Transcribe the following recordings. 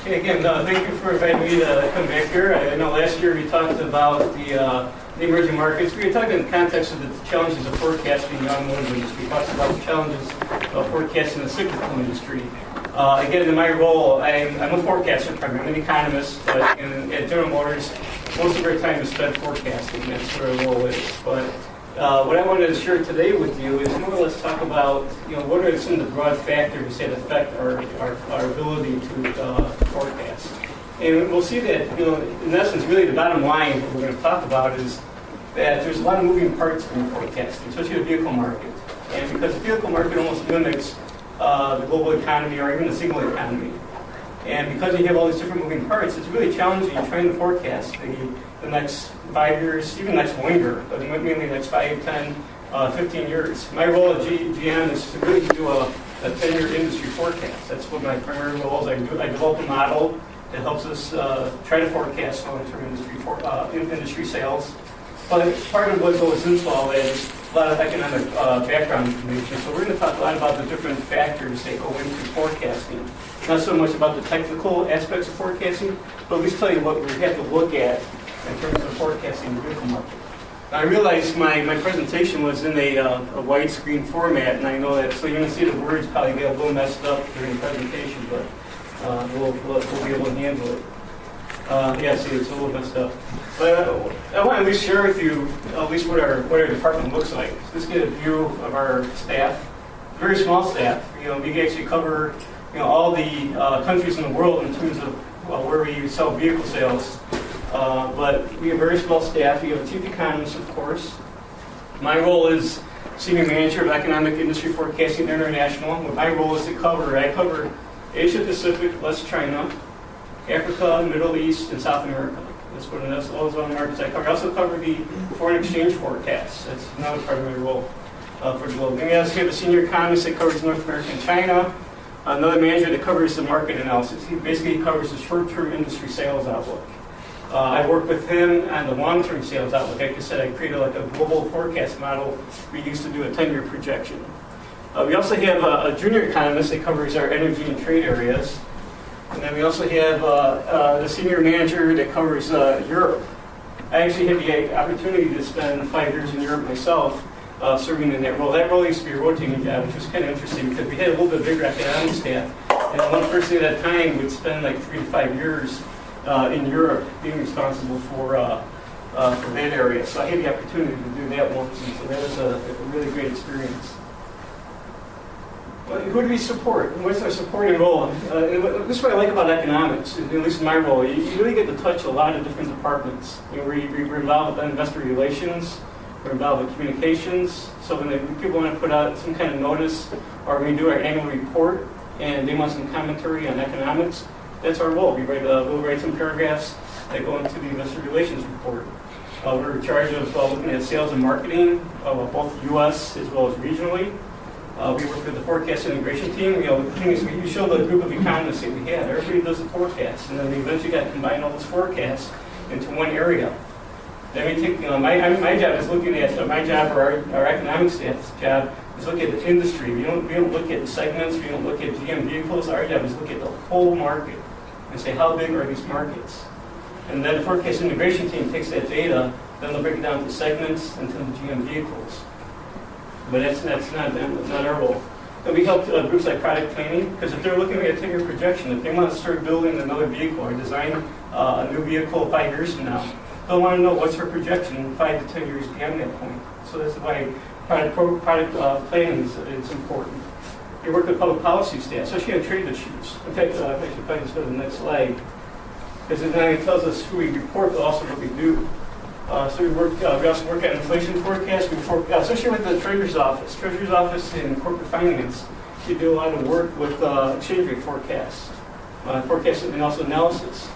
Hey, again, thank you for inviting me to come back here. I know last year we talked about the emerging markets. We were talking in the context of the challenges of forecasting the automotive industry. We talked about the challenges of forecasting the cyclical industry. Again, in my role, I'm a forecaster primarily. I'm an economist, but at General Motors, most of our time is spent forecasting. That's where our role is. But what I wanted to share today with you is more or less talk about, what are some of the broad factors that affect our ability to forecast. And we'll see that, in essence, really the bottom line, what we're going to talk about is that there's a lot of moving parts in forecasting, especially the vehicle market. And because the vehicle market almost mimics the global economy or even the single economy. And because you have all these different moving parts, it's really challenging trying to forecast the next 5 years, even the next 1 year, but mainly the next 5, 10, 15 years. My role at GM is to really do a 10-year industry forecast. That's what my primary role is. I develop a model that helps us try to forecast long-term industry sales. But part of what goes into all that is a lot of economic background information. So we're going to talk a lot about the different factors that go into forecasting. Not so much about the technical aspects of forecasting, but at least tell you what we have to look at in terms of forecasting the vehicle market. Now, I realized my presentation was in a widescreen format, and I know that, so you're going to see the words probably get a little messed up during the presentation, but we'll be able to handle it. Yeah, see, it's a little messed up. But I want to at least share with you at least what our department looks like. So let's get a view of our staff. Very small staff. We actually cover all the countries in the world in terms of where we sell vehicle sales. But we have a very small staff. We have a chief economist, of course. My role is senior manager of economic industry forecasting international. What my role is I cover Asia Pacific plus China, Africa, Middle East, and South America. That's all the markets I cover. I also cover the foreign exchange forecasts. That's another part of my role for the globe. Then we also have a senior economist that covers North America and China. Another manager that covers the market analysis. He basically covers the short-term industry sales outlook. I work with him on the long-term sales outlook. Like I said, I created like a global forecast model we used to do a 10-year projection. We also have a junior economist that covers our energy and trade areas. And then we also have the senior manager that covers Europe. I actually had the opportunity to spend 5 years in Europe myself, serving in that role. That role used to be a rotating job, which was kind of interesting because we had a little bit bigger economic staff. And one person at a time would spend like 3 to 5 years in Europe being responsible for that area. So I had the opportunity to do that once, and so that was a really great experience. Who do we support? What's our supporting role? This is what I like about economics, at least in my role. You really get to touch a lot of different departments. We're involved with investor relations, we're involved with communications. So when people want to put out some kind of notice, or we do our annual report, and they want some commentary on economics, that's our role. We'll write some paragraphs that go into the investor relations report. We're in charge of looking at sales and marketing, both U.S. as well as regionally. We work with the forecast integration team. The thing is, we show the group of economists that we had. Everybody does the forecast, and then we eventually got to combine all those forecasts into one area. Then we take, my job is looking at, or our economic staff's job is look at the industry. We don't look at the segments, we don't look at GM vehicles. Our job is look at the whole market and say, how big are these markets? And then the forecast integration team takes that data, then they'll break it down to segments and to the GM vehicles. But that's not our role. And we help groups like product planning, because if they're looking at a 10-year projection, if they want to start building another vehicle or design a new vehicle 5 years from now, they'll want to know what's our projection 5 to 10 years beyond that point. So that's why product planning is important. We work with public policy staff, especially on trade issues. In fact, I should probably just go to the next slide, because it not only tells us who we report, but also what we do. So we also work on inflation forecasts, especially with the Treasurer's Office. Treasurer's Office in corporate finance, you do a lot of work with exchange rate forecasts, forecasting and also analysis.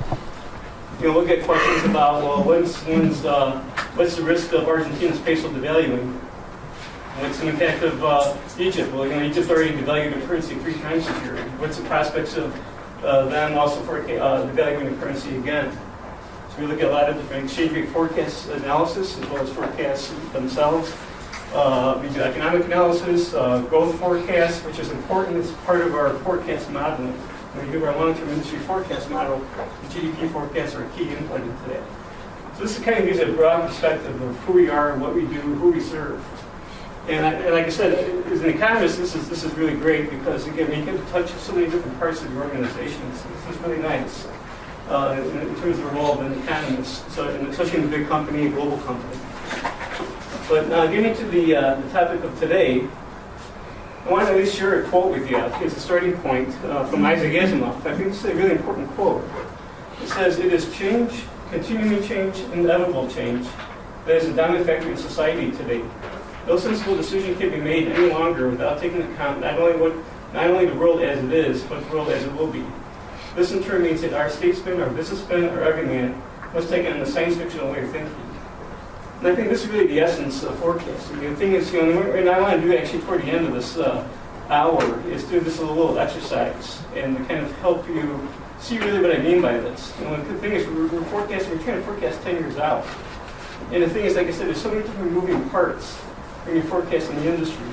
Look at questions about, well, what's the risk of Argentina's peso devaluing? What's the impact of Egypt? Well, Egypt already devalued their currency 3 times this year. What's the prospects of them also devaluing the currency again? We look at a lot of different exchange rate forecast analysis as well as forecasts themselves. We do economic analysis, growth forecasts, which is important as part of our forecast modeling. When we do our long-term industry forecast model, the GDP forecasts are a key input into that. So this kind of gives a broad perspective of who we are, what we do, who we serve. And like I said, as an economist, this is really great because, again, you get to touch so many different parts of the organization. So this is really nice in terms of the role of an economist, so, and especially in a big company, a global company. But now getting to the topic of today, I want to at least share a quote with you as a starting point from Isaac Asimov. I think this is a really important quote. It says, "It is change, continuing change, inevitable change, that is the dominant factor in society today. No sensible decision can be made any longer without taking into account not only the world as it is, but the world as it will be. This in turn means that our statesmen, our businessmen, our everyman must take on the science fictional way of thinking." And I think this is really the essence of forecasting. The thing is, and I want to do actually toward the end of this hour is do this little exercise and to kind of help you see really what I mean by this. The thing is, we're forecasting, we're trying to forecast 10 years out. And the thing is, like I said, there's so many different moving parts when you're forecasting the industry.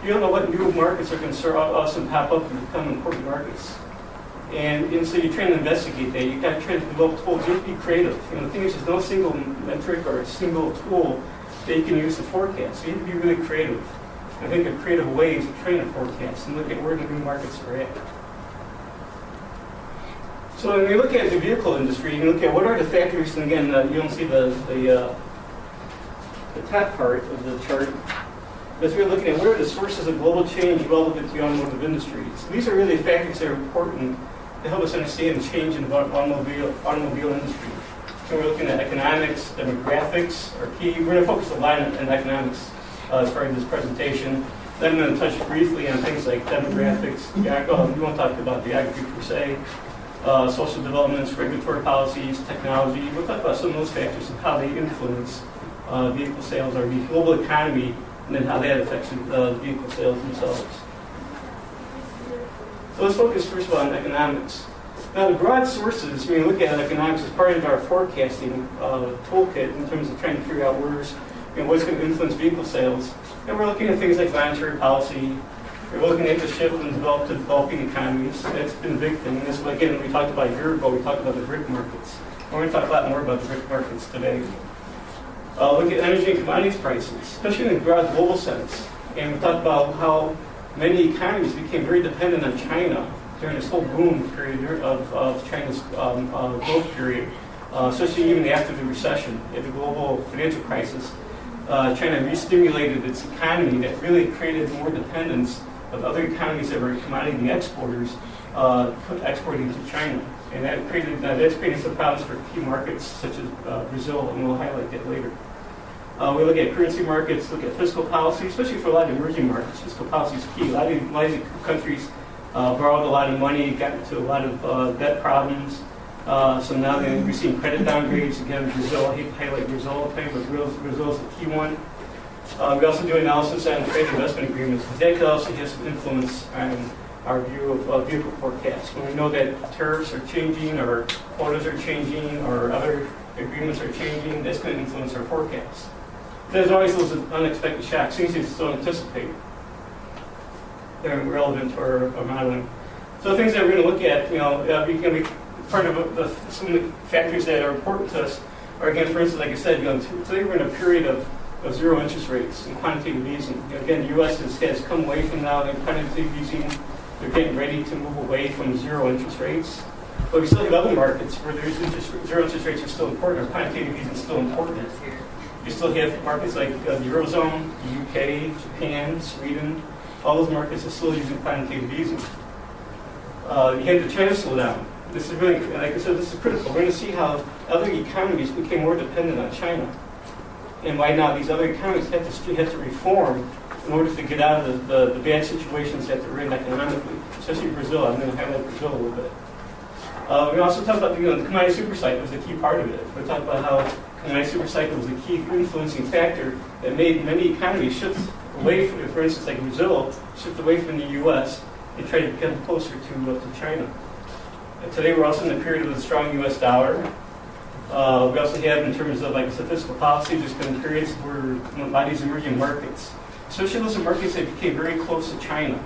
You don't know what new markets are going to all of a sudden pop up and become important markets. And so you're trying to investigate that. You've got to try to develop tools. You have to be creative. The thing is, there's no single metric or a single tool that you can use to forecast. So you have to be really creative. I think of creative ways of trying to forecast and look at where the new markets are at. So when you look at the vehicle industry, you look at what are the factors, and again, you don't see the top part of the chart. But we're looking at what are the sources of global change relevant to the automotive industry. So these are really factors that are important to help us understand the change in the automobile industry. So we're looking at economics, demographics are key. We're going to focus a lot on economics as part of this presentation. Then I'm going to touch briefly on things like demographics. We won't talk about geography per se. Social developments, regulatory policies, technology. We'll talk about some of those factors and how they influence vehicle sales or the global economy, and then how that affects vehicle sales themselves. So let's focus first of all on economics. Now the broad sources, when you look at economics, as part of our forecasting toolkit in terms of trying to figure out what's going to influence vehicle sales. And we're looking at things like monetary policy. We're looking at the shift from developed to developing economies. That's been a big thing. This, again, we talked about a year ago, we talked about the BRIC markets. We're going to talk a lot more about the BRIC markets today. Look at energy and commodities prices, especially in the broad global sense. And we talked about how many economies became very dependent on China during this whole boom period of China's growth period, especially even after the recession, the global financial crisis. China re-stimulated its economy that really created more dependence of other economies that were commodity exporters exporting to China. And that's creating some problems for key markets such as Brazil, and we'll highlight that later. We look at currency markets, look at fiscal policy, especially for a lot of emerging markets. Fiscal policy is key. A lot of these countries borrowed a lot of money, got into a lot of debt problems. So now we're seeing credit downgrades. Again, Brazil, I hate to highlight Brazil, but Brazil is the key one. We also do analysis on trade investment agreements. That also has some influence on our view of vehicle forecasts. When we know that tariffs are changing, or quotas are changing, or other agreements are changing, that's going to influence our forecasts. There's always those unexpected shocks, things you just don't anticipate. They're relevant to our modeling. So things that we're going to look at, going to be part of some of the factors that are important to us are, again, for instance, like I said, today we're in a period of zero interest rates and quantitative easing. Again, the U.S. has come away from now in quantitative easing. They're getting ready to move away from zero interest rates. But we still have other markets where zero interest rates are still important, or quantitative easing is still important. You still have markets like the Eurozone, the UK, Japan, Sweden. All those markets are still using quantitative easing. You had the China slowdown. This is really, like I said, this is critical. We're going to see how other economies became more dependent on China, and why now these other economies have to reform in order to get out of the bad situations that they're in economically, especially Brazil. I'm going to highlight Brazil a little bit. We also talked about the commodity super cycle was a key part of it. We talked about how commodity super cycle was a key influencing factor that made many economies shift away from, for instance, like Brazil, shift away from the U.S. and try to become closer to China. And today we're also in a period of the strong U.S. dollar. We also have, in terms of like fiscal policy, there's been periods where a lot of these emerging markets, especially those markets that became very close to China,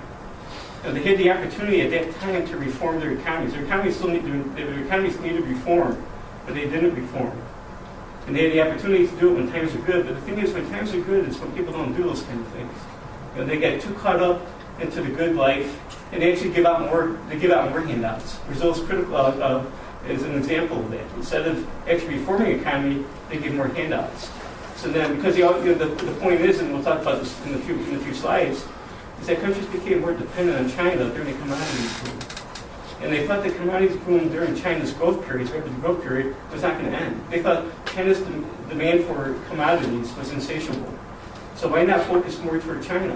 They had the opportunity at that time to reform their economies. Their economies needed reform, but they didn't reform. And they had the opportunity to do it when times are good. But the thing is, when times are good, it's when people don't do those kind of things. They get too caught up into the good life, and they actually give out more. They give out more handouts. Brazil's critical is an example of that. Instead of actually reforming the economy, they give more handouts. So then, because the point is, and we'll talk about this in a few slides, is that countries became more dependent on China during the commodities boom. And they thought the commodities boom during China's growth periods, rapid growth period, was not going to end. They thought China's demand for commodities was insatiable. So why not focus more toward China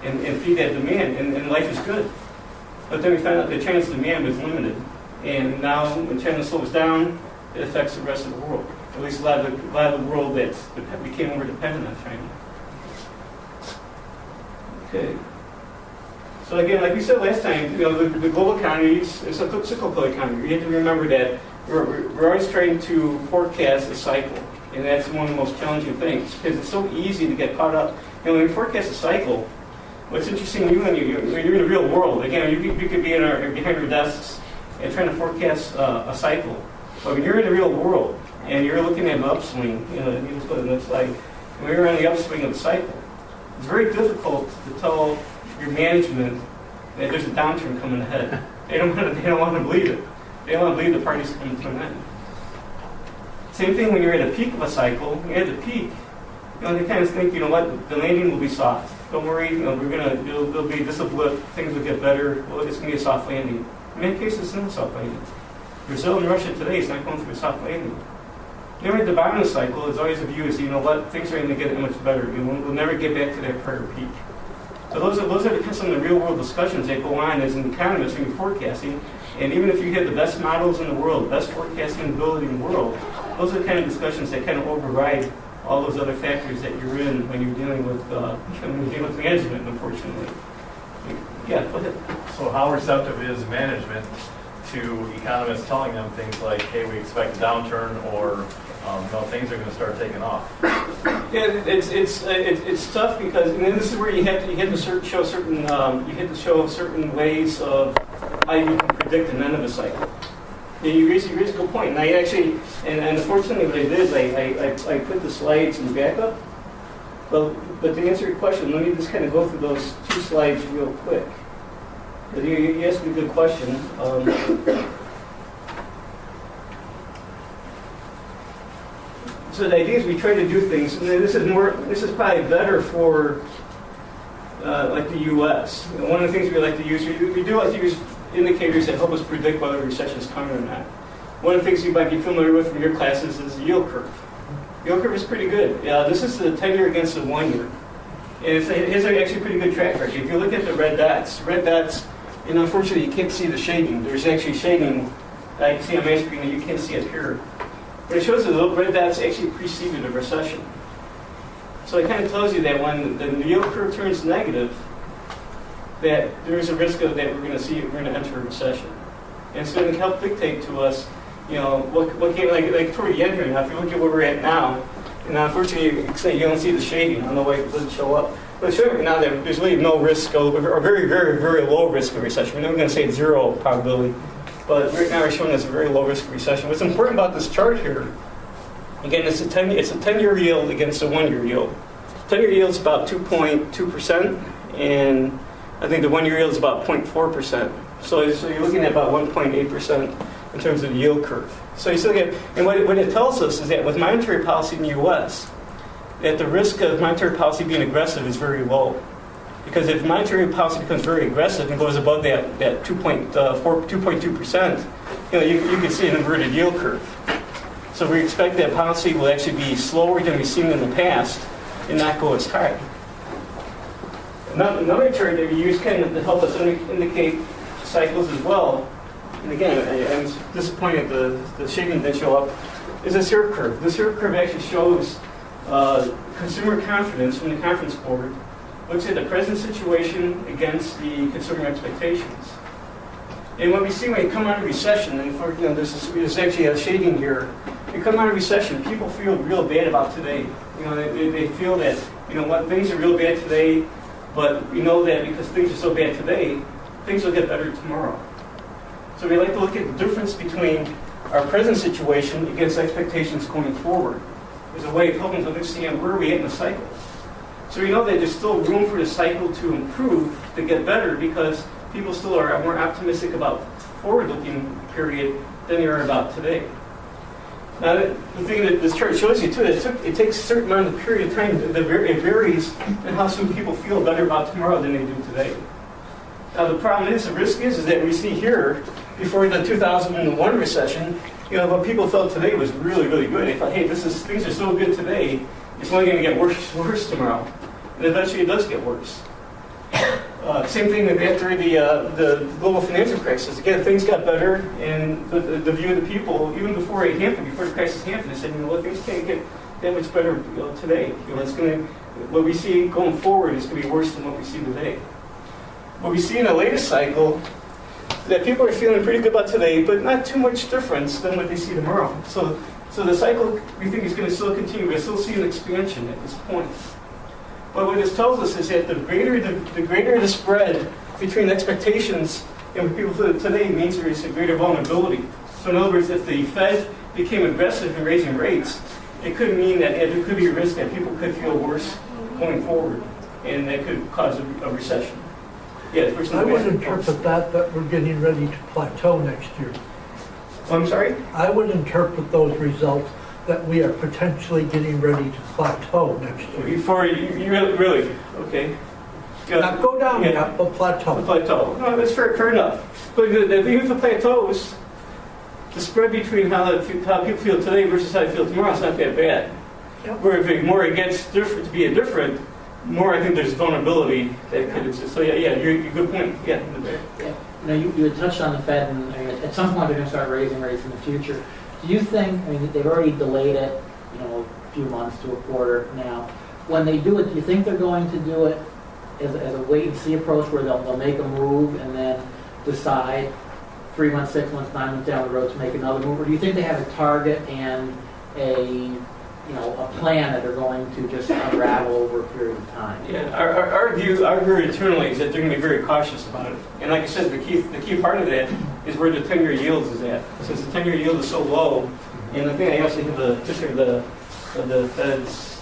and feed that demand, and life is good. But then we found out that China's demand was limited. And now when China slows down, it affects the rest of the world. At least a lot of the world that became more dependent on China. Okay. So again, like we said last time, the global economy is a cyclical economy. You have to remember that we're always trying to forecast a cycle, and that's one of the most challenging things because it's so easy to get caught up. When you forecast a cycle, what's interesting when you're in the real world. Again, you could be behind our desks and trying to forecast a cycle, but when you're in the real world and you're looking at an upswing, here's what it looks like. When you're on the upswing of the cycle, it's very difficult to tell your management that there's a downturn coming ahead. They don't want to believe it. They don't want to believe the party's coming to an end. Same thing when you're at a peak of a cycle. When you're at the peak, they kind of think, what, the landing will be soft. Don't worry, there'll be this blip, things will get better. Well, it's going to be a soft landing. In many cases, it's not a soft landing. Brazil and Russia today is not going through a soft landing. Never at the bottom of the cycle, it's always a view is, things are going to get much better. We'll never get back to that prior peak. So those are some of the real world discussions that go on as an economist when you're forecasting. And even if you have the best models in the world, best forecasting ability in the world, those are the kind of discussions that kind of override all those other factors that you're in when you're dealing with management, unfortunately. Yeah, go ahead. So how receptive is management to economists telling them things like, hey, we expect a downturn, or things are going to start taking off? Yeah, it's tough because this is where you have to show certain ways of how you can predict an end of a cycle. You raise a good point, and I actually, and unfortunately, what I did is I put the slides in backup. But to answer your question, let me just kind of go through those two slides real quick. You asked me a good question. So the idea is we try to do things, and this is probably better for like the U.S. One of the things we like to use, we do like to use indicators that help us predict whether a recession is coming or not. One of the things you might be familiar with from your classes is the yield curve. The yield curve is pretty good. This is the 10-year against the 1-year. And it has actually a pretty good track record. If you look at the red dots, unfortunately you can't see the shading. There's actually shading that you can see on my screen that you can't see up here. But it shows that the red dots actually preceded a recession. So it kind of tells you that when the yield curve turns negative, that there is a risk that we're going to enter a recession. And it's going to help dictate to us, what came, like toward the end here now, if you look at where we're at now, and unfortunately you don't see the shading, I don't know why it doesn't show up. But it's showing now that there's really no risk, or very, very, very low risk of recession. We're never going to say zero probability, but right now we're showing us a very low risk of recession. What's important about this chart here, again, it's a 10-year yield against a 1-year yield. 10-year yield is about 2.2%, and I think the 1-year yield is about 0.4%. So you're looking at about 1.8% in terms of the yield curve. So you still get, and what it tells us is that with monetary policy in the U.S., that the risk of monetary policy being aggressive is very low. Because if monetary policy becomes very aggressive and goes above that 2.2%, you can see an inverted yield curve. So we expect that policy will actually be slower than we've seen in the past and not go as high. Another chart that we use kind of to help us indicate cycles as well, and again, I'm disappointed the shading didn't show up, is this here curve. This here curve actually shows consumer confidence from the conference board, looks at the present situation against the consumer expectations. And what we see when you come out of recession, and there's actually a shading here, you come out of recession, people feel real bad about today. They feel that, things are real bad today, but we know that because things are so bad today, things will get better tomorrow. So we like to look at the difference between our present situation against expectations going forward. There's a way of helping to understand where we at in the cycle. So we know that there's still room for the cycle to improve, to get better, because people still are more optimistic about forward-looking period than they are about today. Now, the thing that this chart shows you too, it takes a certain amount of period of time. It varies in how soon people feel better about tomorrow than they do today. Now, the problem is, the risk is that we see here, before the 2001 recession, what people felt today was really, really good. They thought, hey, things are so good today, it's only going to get worse tomorrow. And eventually it does get worse. Same thing after the global financial crisis. Again, things got better, and the view of the people, even before it happened, before the crisis happened, they said, things can't get that much better today. What we see going forward is going to be worse than what we see today. What we see in the latest cycle, that people are feeling pretty good about today, but not too much difference than what they see tomorrow. So the cycle, we think, is going to still continue. We still see an expansion at this point. But what this tells us is that the greater the spread between expectations and what people feel today means there is a greater vulnerability. So in other words, if the Fed became aggressive in raising rates, it could mean that there could be a risk that people could feel worse going forward, and that could cause a recession. Yeah, I would interpret that we're getting ready to plateau next year. I'm sorry? I would interpret those results that we are potentially getting ready to plateau next year. Before you really? Okay. Yeah. Not go down yet, but plateau. The plateau. No, that's fair enough. But even if the plateau is, the spread between how people feel today versus how they feel tomorrow is not that bad. Yep. Where if the more it gets different to be a different, more I think there's vulnerability that could exist. So you're good point. Yeah. Yeah. You had touched on the Fed, and at some point they're going to start raising rates in the future. Do you think, they've already delayed it, a few months to a quarter now. When they do it, do you think they're going to do it as a wait-and-see approach where they'll make a move and then decide 3 months, 6 months, 9 months down the road to make another move? Or do you think they have a target and a plan that they're going to just unravel over a period of time? Yeah, our view internally is that they're going to be very cautious about it. And like I said, the key part of that is where the 10-year yields is at. Since the 10-year yield is so low, and I think I actually have the picture of the Fed's.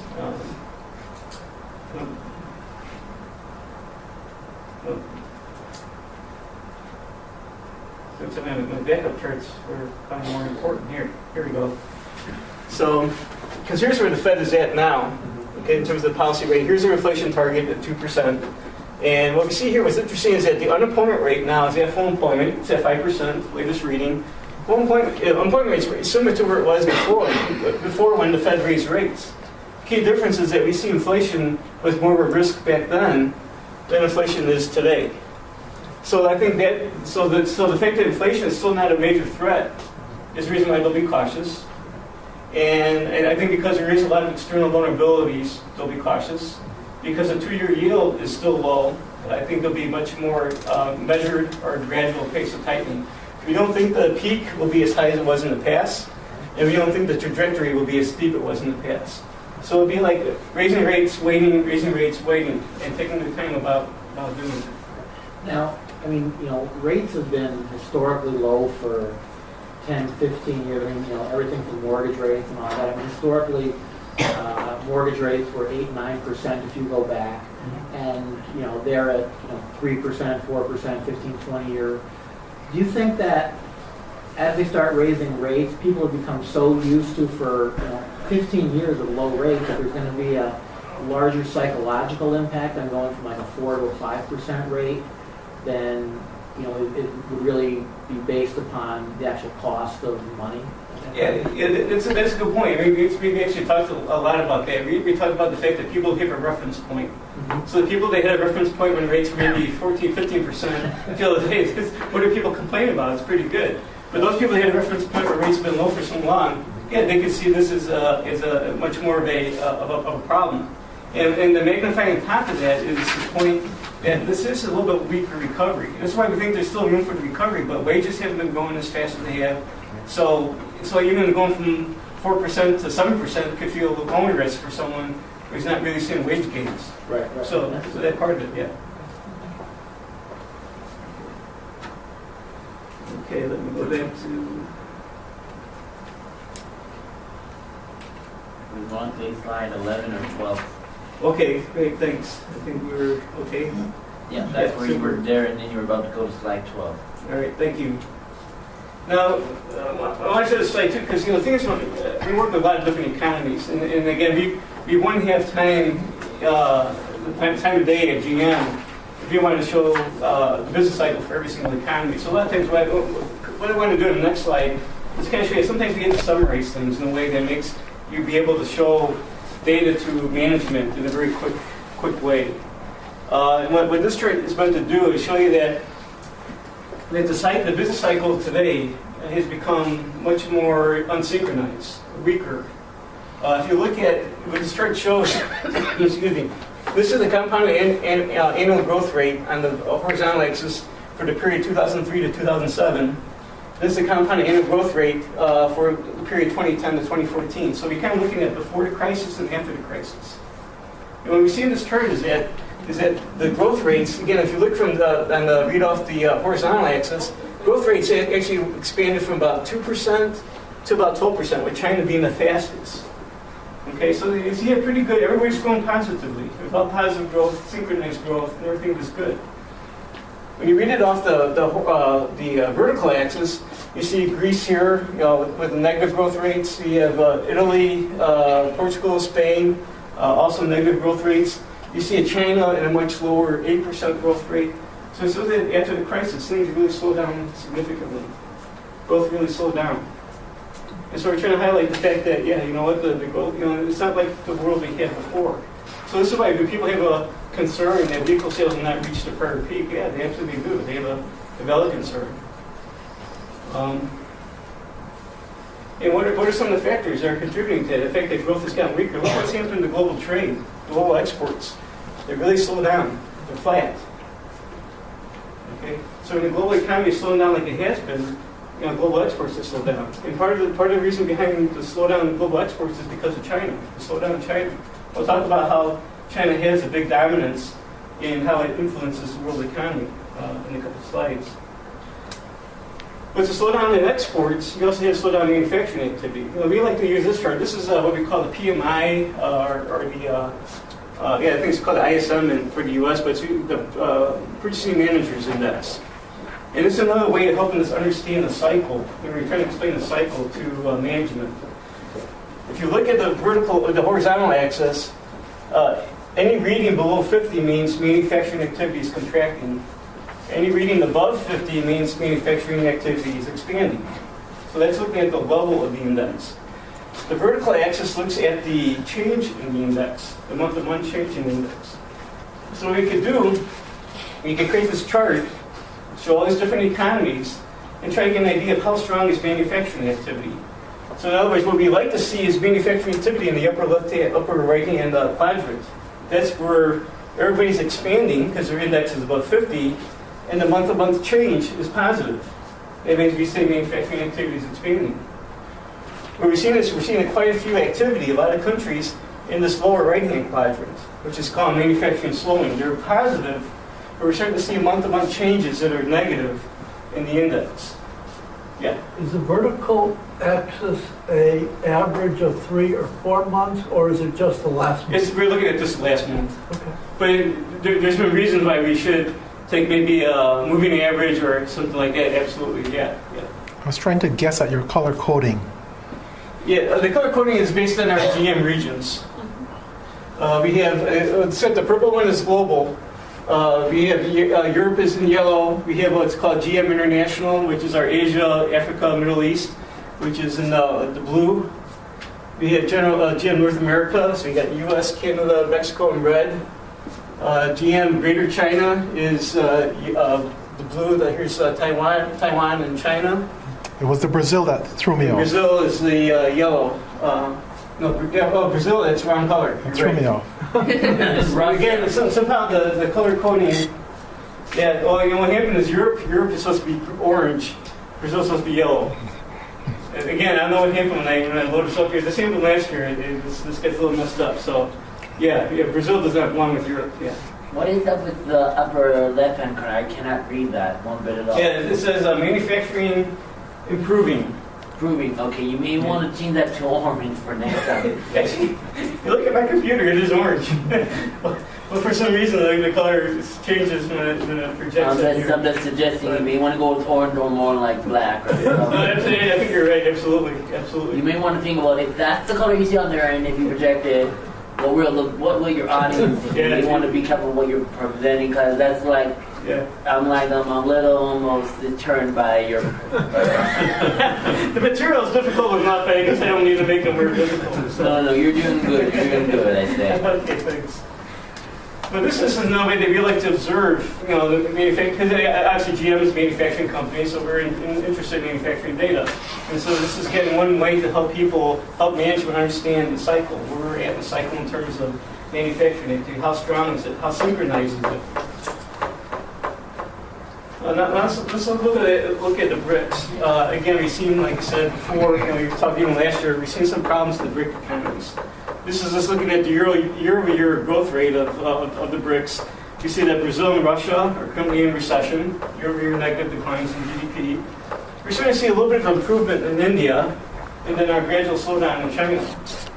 So my backup charts were kind of more important here. Here we go. So, because here's where the Fed is at now, okay, in terms of the policy rate. Here's the inflation target at 2%. And what we see here, what's interesting is that the unemployment rate now is at full employment. It's at 5%, latest reading. Full unemployment rate is similar to where it was before when the Fed raised rates. Key difference is that we see inflation was more of a risk back then than inflation is today. So I think the fact that inflation is still not a major threat is the reason why they'll be cautious. And I think because there is a lot of external vulnerabilities, they'll be cautious. Because the 2-year yield is still low, I think there'll be much more measured or gradual pace of tightening. We don't think the peak will be as high as it was in the past, and we don't think the trajectory will be as steep as it was in the past. So it'll be like raising rates, waiting, and taking the time about doing it. Now, rates have been historically low for 10, 15 years. Everything from mortgage rates and all that. Historically, mortgage rates were 8, 9% if you go back, and they're at 3%, 4%, 15, 20 year. Do you think that as they start raising rates, people have become so used to for 15 years of low rates that there's going to be a larger psychological impact on going from like a 4 to a 5% rate than it would really be based upon the actual cost of money? Yeah, that's a good point. We actually talked a lot about that. We talked about the fact that people hit a reference point. Mm-hmm. So the people that hit a reference point when rates were maybe 14, 15% feel that, hey, what do people complain about? It's pretty good. But those people that hit a reference point where rates have been low for so long, yeah, they could see this as a much more of a problem. And the magnifying top of that is the point that this is a little bit weaker recovery. That's why we think there's still room for the recovery, but wages haven't been going as fast as they have. So even going from 4% to 7% could feel a little onerous for someone who's not really seeing wage gains. Right. So that part of it, yeah. Okay, let me go back to, We want to slide 11 or 12. okay, great, thanks. I think we're okay. Yeah, that's Yeah, where you were super. there, and then you were about to go to slide 12. All right, thank you. Now, I want to say too, because the thing is, we work with a lot of different economies, and again, we one half time time of day at GM. If you want to show the business cycle for every single economy, so a lot of times what I want to do in the next slide is kind of show you. Sometimes we get to summarize things in a way that makes you be able to show data to management in a very quick way. And what this chart is meant to do is show you that the business cycle today has become much more unsynchronized, weaker. If you look at what this chart shows, excuse me, this is the compounded annual growth rate on the horizontal axis for the period 2003 to 2007. This is the compounded annual growth rate for the period 2010 to 2014. So we're kind of looking at before the crisis and after the crisis. And what we see in this chart is that the growth rates, again, if you look from read off the horizontal axis, growth rates actually expanded from about 2% to about 12%, with China being the fastest. Okay, so you see it pretty good. Everybody's growing positively. There's about positive growth, synchronized growth, and everything is good. When you read it off the vertical axis, you see Greece here, with negative growth rates. You have Italy, Portugal, Spain, also negative growth rates. You see China at a much lower 8% growth rate. So it shows that after the crisis, things really slowed down significantly. Growth really slowed down. And so we're trying to highlight the fact that, yeah, you know what, the growth, it's not like the world we had before. So this is why when people have a concern that vehicle sales will not reach the prior peak, yeah, they absolutely do. They have a valid concern. And what are some of the factors that are contributing to that? The fact that growth has gotten weaker. Look what's happened to global trade, global exports. They really slow down. They're flat. Okay? So when the global economy is slowing down like it has been, global exports have slowed down. And part of the reason behind the slowdown in global exports is because of China. The slowdown in China. We'll talk about how China has a big dominance in how it influences the world economy in a couple of slides. With the slowdown in exports, you also have a slowdown in manufacturing activity. We like to use this chart. This is what we call the PMI, I think it's called the ISM for the U.S., but it's the Purchasing Managers Index. And it's another way of helping us understand the cycle. We're trying to explain the cycle to management. If you look at the horizontal axis, any reading below 50 means manufacturing activity is contracting. Any reading above 50 means manufacturing activity is expanding. So that's looking at the level of the index. The vertical axis looks at the change in the index, the month-to-month change in the index. So what we could do, we could create this chart, show all these different economies, and try to get an idea of how strong is manufacturing activity. So in other words, what we like to see is manufacturing activity in the upper right-hand quadrant. That's where everybody's expanding because their index is above 50, and the month-to-month change is positive. That means we say manufacturing activity is expanding. Where we're seeing quite a few activity, a lot of countries in this lower right-hand quadrant, which is called manufacturing slowing. They're positive, but we're starting to see month-to-month changes that are negative in the index. Yeah. Is the vertical axis a average of 3 or 4 months, or is it just the last month? We're looking at just the last month. Okay. But there's no reason why we should take maybe a moving average or something like that. Absolutely, yeah. I was trying to guess at your color coding. Yeah, the color coding is based on our GM regions. We have, so the purple one is global. We have Europe is in yellow. We have what's called GM International, which is our Asia, Africa, Middle East, which is in the blue. We have GM North America, so we got U.S., Canada, Mexico in red. GM Greater China is the blue. Here's Taiwan and China. It was the Brazil that threw me off. Brazil is the yellow. Brazil, that's wrong color. It threw me off. Again, somehow the color coding. Yeah, well, what happened is Europe is supposed to be orange. Brazil is supposed to be yellow. And again, I don't know what happened when I loaded this up here. This happened last year. This gets a little messed up. So, yeah, Brazil does not belong with Europe. Yeah. What is up with the upper left-hand corner? I cannot read that one bit at all. Yeah, it says manufacturing improving. Proving, okay, you may want to change that to orange for next time. Actually, if you look at my computer, it is orange. But for some reason, the color changes when it projects it here. I'm just suggesting you may want to go with orange or more like black or No, something. I think you're right, absolutely, You absolutely. may want to think about if that's the color you see on there, and if you project it, what will your audience see? Yeah, You want to be careful what you're presenting, because that's like, Yeah. I'm a little almost deterred by your. The material is difficult enough, I guess I don't need to make them more difficult. So. No, you're doing good. You're doing good, I say. Okay, thanks. But this is another way that we like to observe, the manufacturing, because obviously GM is a manufacturing company, so we're interested in manufacturing data. And so this is getting one way to help management understand the cycle, where we're at in the cycle in terms of manufacturing activity, how strong is it, how synchronized is it. Now let's look at the BRICS. Again, we've seen, like I said before, we were talking even last year, we've seen some problems with the BRIC economies. This is just looking at the year-over-year growth rate of the BRICS. You see that Brazil and Russia are currently in recession, year-over-year negative declines in GDP. We're starting to see a little bit of improvement in India, and then our gradual slowdown in China.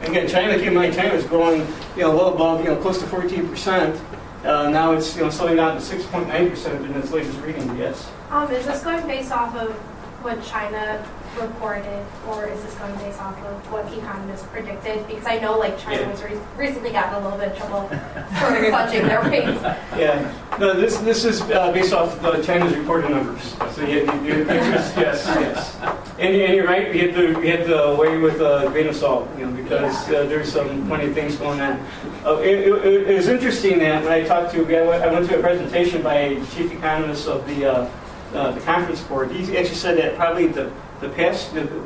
And again, China is growing, well above, close to 14%. Now it's slowing down to 6.9% in its latest reading. Yes. Is this going based off of what China reported, or is this going based off of what economists predicted? Because I know China was recently gotten a little bit of trouble for fudging their rates. Yeah. No, this is based off China's reported numbers. So yes. And you're right. We had to weigh with a grain of salt, because there's some funny things going on. It was interesting that when I went to a presentation by a chief economist of the conference board. He actually said that probably the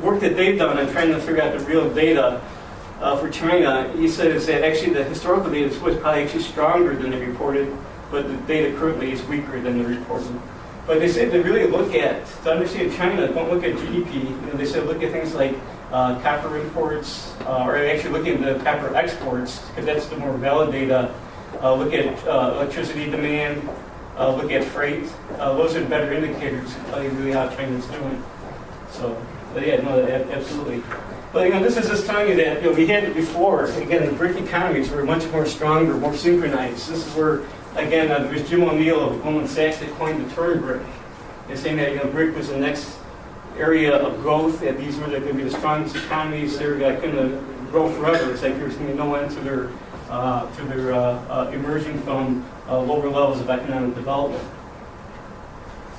work that they've done in trying to figure out the real data for China, he said is that actually the historical data was probably actually stronger than they reported, but the data currently is weaker than they reported. But they said to really to understand China, don't look at GDP. They said look at things like copper imports, or actually look at the copper exports, because that's the more valid data. Look at electricity demand, look at freight. Those are better indicators to tell you really how China's doing. So, absolutely. But this is just telling you that we had it before. Again, the BRIC economies were much more stronger, more synchronized. This is where, again, there was Jim O'Neill of Goldman Sachs that coined the term BRIC. They're saying that BRIC was the next area of growth. That these were going to be the strongest economies. They're going to grow forever. It's like there's going to be no end to their emerging from lower levels of economic development.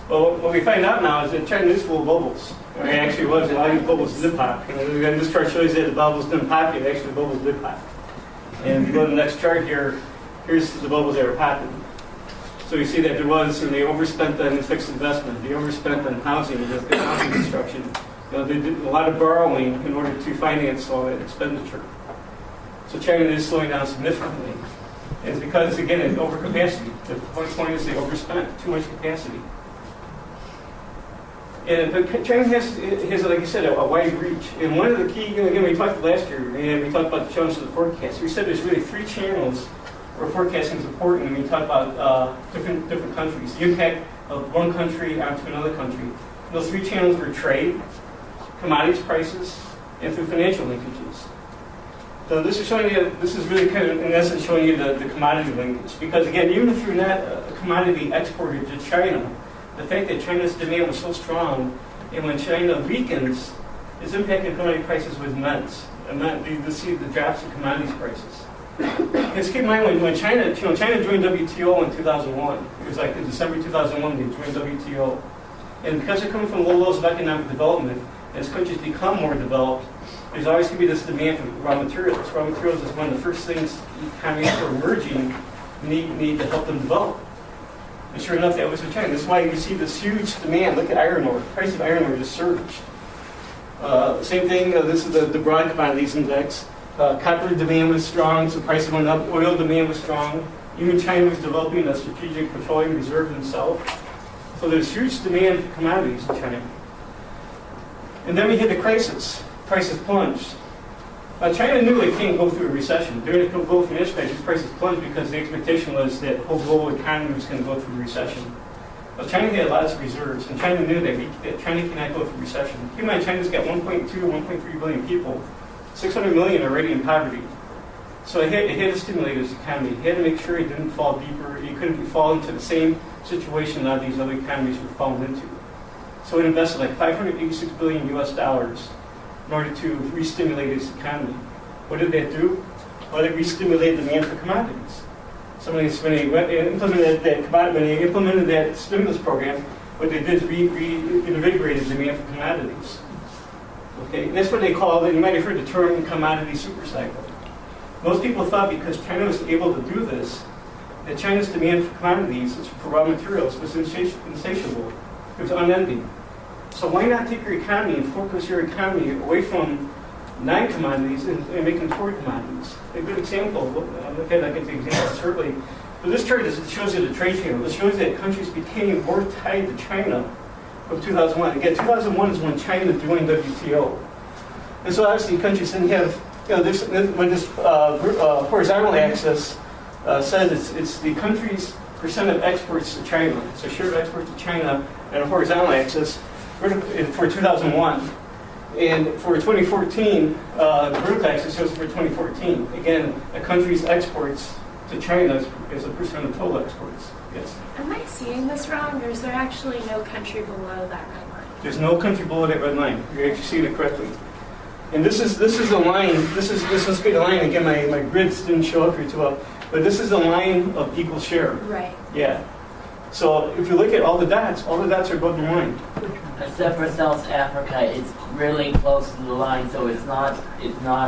Well, what we find out now is that China is full of bubbles. It actually was. A lot of these bubbles did pop. This chart shows that the bubbles didn't pop yet. Actually, the bubbles did pop. And if you go to the next chart here, here's the bubbles that are popping. So you see that there was, they overspent on fixed investment. They overspent on housing, the housing construction. They did a lot of borrowing in order to finance all that expenditure. So China is slowing down significantly. And it's because, again, it's overcapacity. The point is they overspent too much capacity. And but China has, like I said, a wide reach. And one of the key, again, we talked last year, and we talked about the challenges of the forecast. We said there's really three channels where forecasting is important when we talk about different countries. The impact of one country onto another country. Those three channels were trade, commodities prices, and through financial linkages. So this is showing you, this is really kind of, in essence, showing you the commodity linkage. Because again, even if you're not a commodity exporter to China, the fact that China's demand was so strong, and when China weakens, its impact on commodity prices was immense. You see the drops in commodities prices. Because keep in mind, when China joined WTO in 2001, it was like in December 2001 they joined WTO. And because they're coming from low levels of economic development, as countries become more developed, there's always going to be this demand for raw materials. Raw materials is one of the first things economies that are emerging need to help them develop. And sure enough, that was in China. That's why you see this huge demand. Look at iron ore. The price of iron ore just surged. Same thing, this is the broad commodities index. Copper demand was strong, so prices went up. Oil demand was strong. Even China was developing a strategic petroleum reserve themselves. So there's huge demand for commodities in China. And then we hit the crisis. Prices plunged. China knew it can't go through a recession. During the global financial crisis, prices plunged because the expectation was that the whole global economy was going to go through a recession. Well, China had lots of reserves, and China knew that China cannot go through recession. Keep in mind, China's got 1.2, 1.3 billion people. 600 million are already in poverty. So it had to stimulate its economy. It had to make sure it didn't fall deeper. It couldn't fall into the same situation a lot of these other economies were falling into. So it invested like $586 billion US in order to re-stimulate its economy. What did that do? Well, it re-stimulated demand for commodities. So when they implemented that stimulus program, what they did is reinvigorated demand for commodities. Okay, that's what they call it. You might have heard the term commodity supercycle. Most people thought because China was able to do this, that China's demand for commodities, for raw materials, was insatiable. It was unending. So why not take your economy and focus your economy away from non-commodities and make them toward commodities? A good example, I'll get the example shortly, but this chart shows you the trade channel. This shows that countries became more tied to China from 2001. Again, 2001 is when China joined WTO. And so obviously countries didn't have, when this horizontal axis says it's the country's percent of exports to China. So share of exports to China and a horizontal axis for 2001. And for 2014, the vertical axis shows for 2014. Again, a country's exports to China is a percent of total exports. Yes. Am I seeing this wrong, or is there actually no country below that red line? There's no country below that red line. You're actually seeing it correctly. And this is a line. This must be the line. Again, my grids didn't show up here too well, but this is the line of equal share. Right. Yeah. So if you look at all the dots are above the line. Except for South Africa, it's really close to the line, so it's not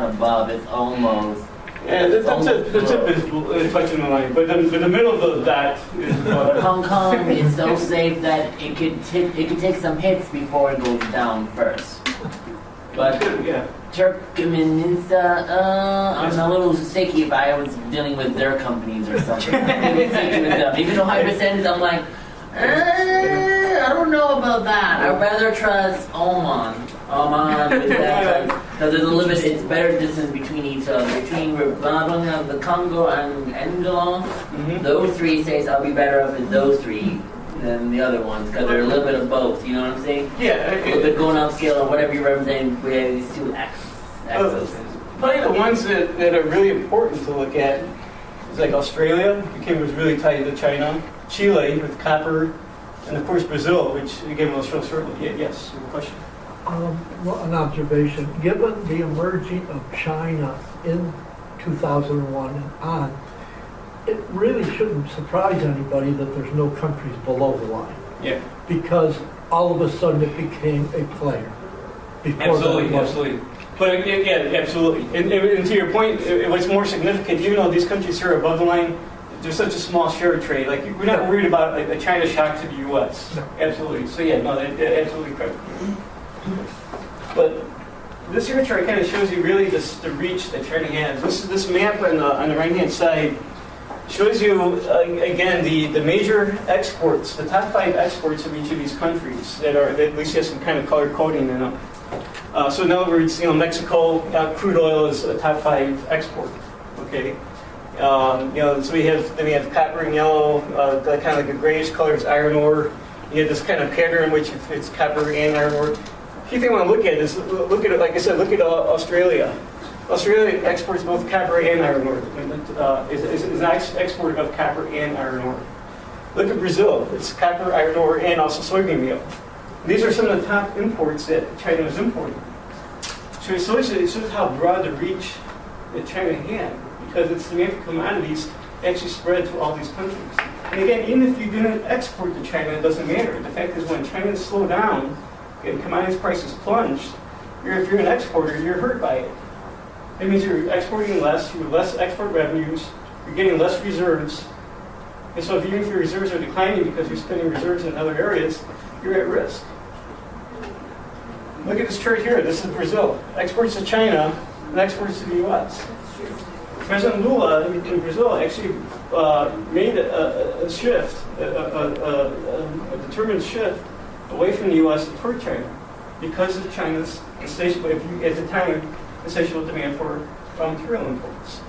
above, it's almost. Yeah, the tip is touching the line, but the middle of the dot is above. Hong Kong is so safe that it could take some hits before it goes down first. But Yeah. Turkmenistan, I'm a little sticky if I was dealing with their companies or something. I'm really sticky with them. Even though high percentage, I'm like, I don't know about that. I'd rather trust Oman with that, because there's a little bit, it's better distance between each other. Between the Congo and Angola, those three states, I'll be better off with those three than the other ones, because they're a little bit of both, you know what I'm saying? Yeah. A little bit going up scale or whatever you represent, we have these two axes. Probably the ones that are really important to look at is like Australia, was really tied to China, Chile with copper, and of course Brazil, which again we'll show shortly. Yes, you have a question? Well, an observation. Given the emerging of China in 2001 and on, it really shouldn't surprise anybody that there's no countries below the line. Yeah. Because all of a sudden it became a player. Absolutely. But yeah, absolutely. And to your point, what's more significant, even though these countries here are above the line, there's such a small share of trade. Like we're not worried about a China shock to the U.S. No. Absolutely. So yeah, no, that's absolutely correct. But this here chart kind of shows you really the reach that China has. This map on the right-hand side shows you again the major exports, the top 5 exports of each of these countries that at least have some kind of color coding in them. So in other words, Mexico crude oil is a top 5 export. Okay. So we have copper and yellow, kind of like a grayish color is iron ore. You have this kind of pattern which it's copper and iron ore. The key thing I want to look at is look at it. Like I said, look at Australia. Australia exports both copper and iron ore. Is an exporter of copper and iron ore. Look at Brazil. It's copper, iron ore, and also soybean meal. These are some of the top imports that China is importing. So it shows how broad the reach that China had, because its demand for commodities actually spread to all these countries. And again, even if you didn't export to China, it doesn't matter. The fact is when China slowed down and commodities prices plunged, if you're an exporter, you're hurt by it. That means you're exporting less, you have less export revenues, you're getting less reserves. And so even if your reserves are declining because you're spending reserves in other areas, you're at risk. Look at this chart here. This is Brazil. Exports to China and exports to the U.S. President Lula in Brazil actually made a shift, a determined shift away from the U.S. toward China because of China's insatiable. At the time, insatiable demand for raw material imports.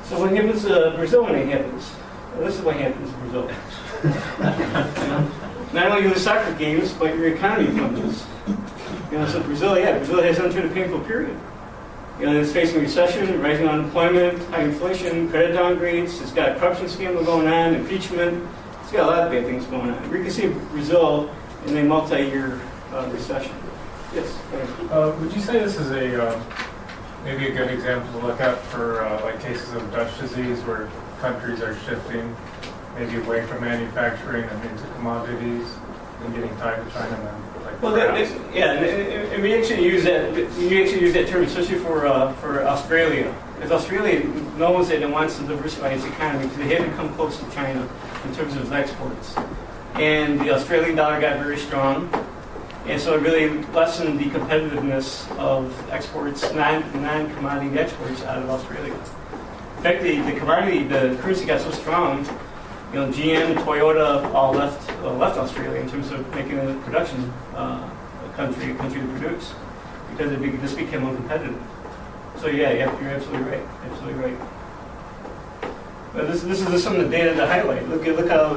So what happens to Brazil when it happens? Well, this is what happens in Brazil. Not only the soccer games, but your economy crumbles. So Brazil has entered a painful period. It's facing recession, rising unemployment, high inflation, credit downgrades. It's got a corruption scandal going on, impeachment. It's got a lot of bad things going on. We can see Brazil in a multi-year recession. Yes. Would you say this is maybe a good example to look at for like cases of Dutch disease where countries are shifting maybe away from manufacturing and into commodities and getting tied to China and then like Well, and we actually use that. We actually use that term, especially for Australia. Because Australia knows that it wants to diversify its economy because they haven't come close to China in terms of its exports. And the Australian dollar got very strong, and so it really lessened the competitiveness of exports, non-commodity exports out of Australia. In fact, the currency got so strong. GM, Toyota all left Australia in terms of making a production country to produce because this became uncompetitive. So yeah, you're absolutely right. Absolutely right. But this is just some of the data to highlight. Look how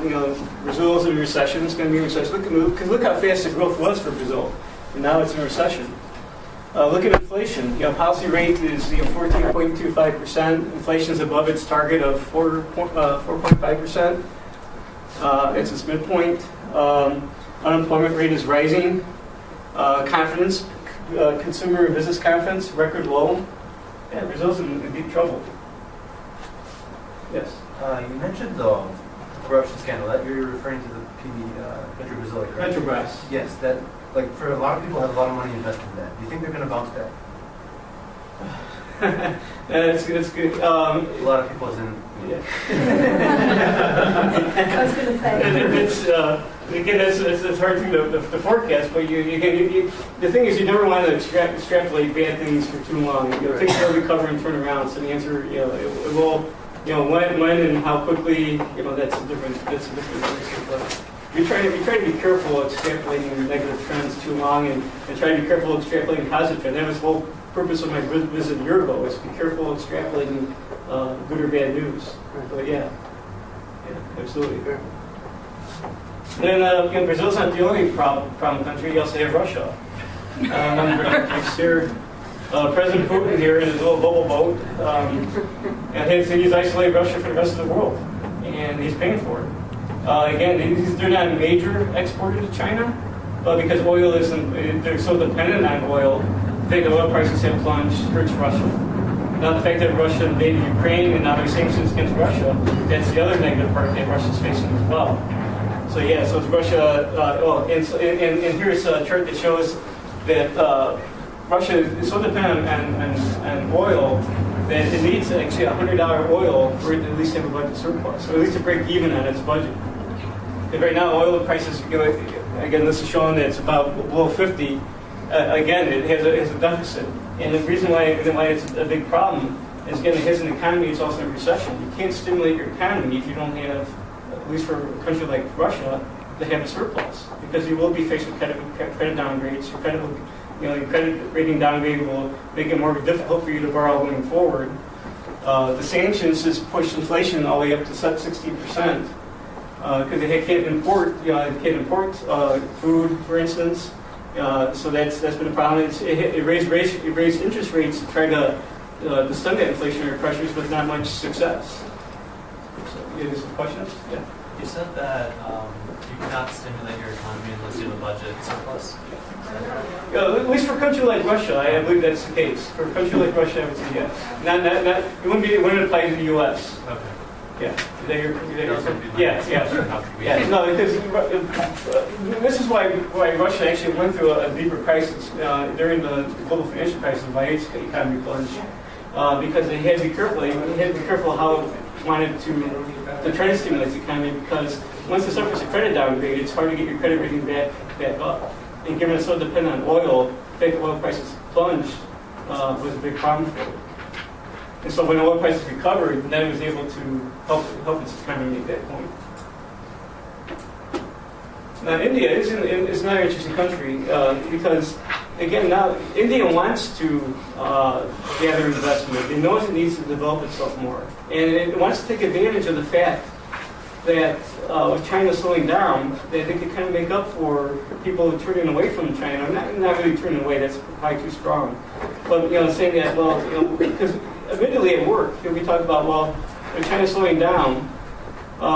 Brazil's in a recession. It's going to be in a recession. Look how fast the growth was for Brazil, and now it's in a recession. Look at inflation. Policy rate is 14.25%. Inflation is above its target of 4.5%. It's its midpoint. Unemployment rate is rising. Confidence, consumer and business confidence, record low. Yeah, Brazil's in deep trouble. Yes. You mentioned the corruption scandal. That you're referring to the Petro Brazil, right? Petrobras. Yes. That, like, for a lot of people, have a lot of money invested in that. Do you think they're going to bounce back? It's good. A lot of people, as in. Yeah. I was going to say. It's hard to forecast, but the thing is, you never want to extrapolate bad things for too long. Things will recover and turn around. So the answer, it will, when and how quickly, that's a different answer. But we try to be careful extrapolating negative trends too long, and try to be careful extrapolating positive trends. That was the whole purpose of my visit a year ago, was to be careful extrapolating good or bad news. But yeah, absolutely. Then Brazil's not the only problem country. You also have Russia. Next year, President Putin here in his little bubble boat, and he's isolated Russia from the rest of the world, and he's paying for it. Again, they're not a major exporter to China, but because they're so dependent on oil, the fact that oil prices have plunged hurts Russia. Now, the fact that Russia invaded Ukraine and now there's sanctions against Russia, that's the other negative part that Russia's facing as well. So yeah, so it's Russia. And here's a chart that shows that Russia is so dependent on oil that it needs actually $100 oil for it to at least have a budget surplus, or at least to break even on its budget. And right now, oil prices, again, this is showing that it's about below 50. Again, it has a deficit, and the reason why it's a big problem is, again, it has an economy. It's also a recession. You can't stimulate your economy if you don't have, at least for a country like Russia, to have a surplus, because you will be faced with credit downgrades. Your credit rating downgrade will make it more difficult for you to borrow going forward. The sanctions has pushed inflation all the way up to 60%, because they can't import, food, for instance. So that's been a problem. It raised interest rates to try to stem that inflationary pressures, with not much success. So, you have some questions? Yeah. You said that you cannot stimulate your economy unless you have a budget surplus. At least for a country like Russia, I believe that's the case. For a country like Russia, I would say yes. It wouldn't apply to the U.S. Okay. Yeah. Yes. Yeah. No, because this is why Russia actually went through a deeper crisis during the global financial crisis, why its economy plunged. Because they had to be careful. They had to be careful how it wanted to try to stimulate the economy, because once it suffers a credit downgrade, it's hard to get your credit rating back up. And given it's so dependent on oil, the fact that oil prices plunged was a big problem for it. And so when oil prices recovered, then it was able to help its economy at that point. Now, India is another interesting country because again, now India wants to gather investment. It knows it needs to develop itself more. And it wants to take advantage of the fact that with China slowing down, that they could kind of make up for people turning away from China. Not really turning away, that's probably too strong. But, saying that, because admittedly at work, we talk about, if China's slowing down,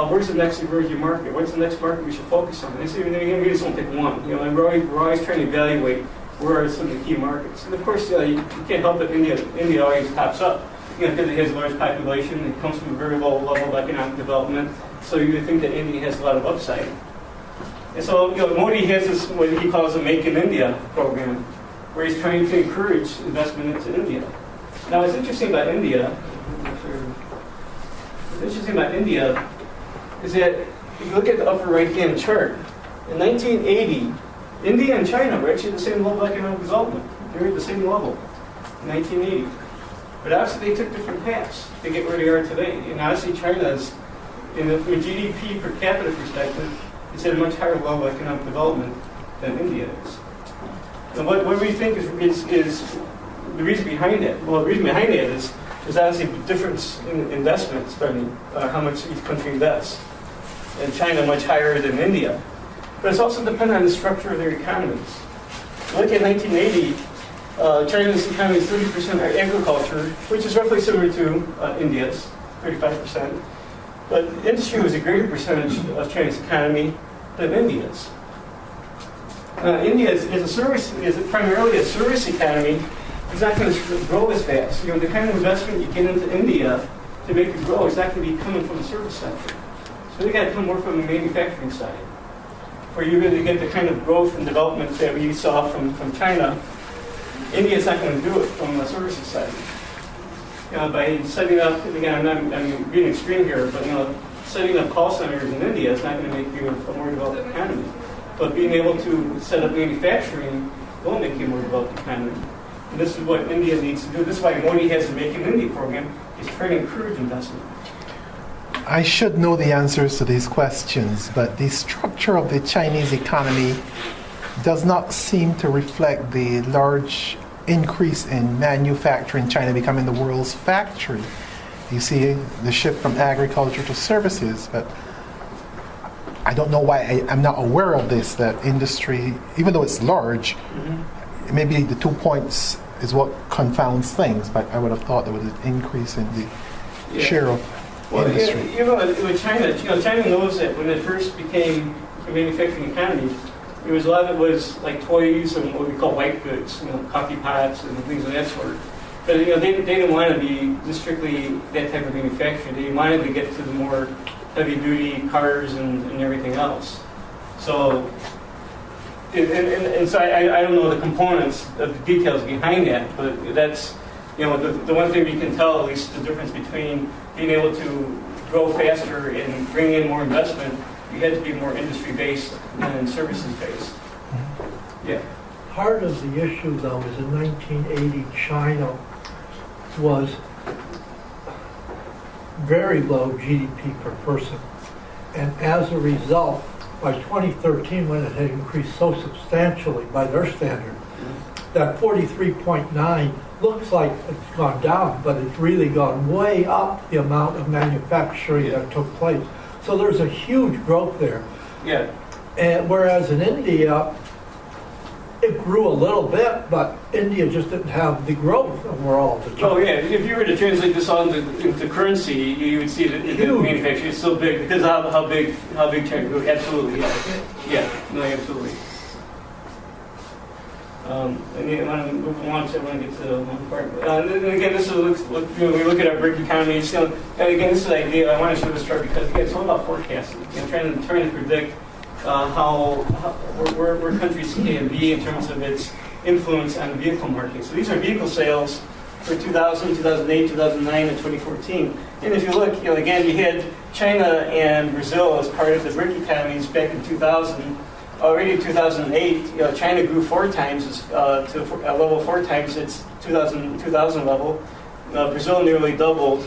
where's the next emerging market? What's the next market we should focus on? They say, we just don't pick one. And we're always trying to evaluate where are some of the key markets. And of course, you can't help it, India always pops up. Because it has a large population, it comes from a very low level of economic development, so you would think that India has a lot of upside. And so, Modi has this, what he calls a Make in India program, where he's trying to encourage investment into India. Now, what's interesting about India, is that if you look at the upper right-hand chart, in 1980, India and China were actually at the same level of economic development. They were at the same level in 1980. But obviously they took different paths to get where they are today. And obviously China's, from a GDP per capita perspective, it's at a much higher level of economic development than India is. And what we think is the reason behind it? Well, the reason behind it is obviously the difference in investment spending, how much each country invests. And China much higher than India. But it's also dependent on the structure of their economies. Look at 1980, China's economy is 30% agriculture, which is roughly similar to India's, 35%. But industry was a greater percentage of China's economy than India's. India is primarily a service economy. It's not going to grow as fast. The kind of investment you get into India to make it grow is not going to be coming from the service sector. So they got to come more from the manufacturing side, where you really get the kind of growth and development that we saw from China. India's not going to do it from the services side. By setting up, again, I'm being extreme here, but setting up call centers in India is not going to make you a more developed economy. But being able to set up manufacturing will make you a more developed economy. And this is what India needs to do. This is why Modi has the Make in India program, is trying to encourage investment. I should know the answers to these questions, but the structure of the Chinese economy does not seem to reflect the large increase in manufacturing, China becoming the world's factory. You see the shift from agriculture to services, but I don't know why I'm not aware of this, that industry, even though it's large, maybe the 2 points is what confounds things, but I would have thought there was an increase in the share of industry. With China, China knows that when it first became a manufacturing economy, a lot of it was like toys and what we call white goods, coffee pots and things of that sort. But they didn't want to be just strictly that type of manufacturing. They wanted to get to the more heavy-duty cars and everything else. So, and so I don't know the components of the details behind that, but that's the one thing we can tell, at least the difference between being able to grow faster and bring in more investment. You had to be more industry-based and services-based. Yeah. Part of the issue, though, is in 1980, China was very low GDP per person. And as a result, by 2013, when it had increased so substantially by their standard, that 43.9 looks like it's gone down, but it's really gone way up the amount of manufacturing that took place. So there's a huge growth there. Yeah. And whereas in India, it grew a little bit, but India just didn't have the growth overall. Oh yeah, if you were to translate this all into currency, you would see that the manufacturing is so big because of how big China grew. Absolutely, absolutely. And then when I move along, so I want to get to the one part. And again, this is when we look at our BRIC economies. And again, this is the idea. I want to show this chart because again, it's all about forecasting. Trying to predict where countries can be in terms of its influence on the vehicle market. So these are vehicle sales for 2000, 2008, 2009, and 2014. And if you look, again, you had China and Brazil as part of the BRIC economies back in 2000. Already in 2008, China grew 4 times to a level 4 times its 2000 level. Brazil nearly doubled.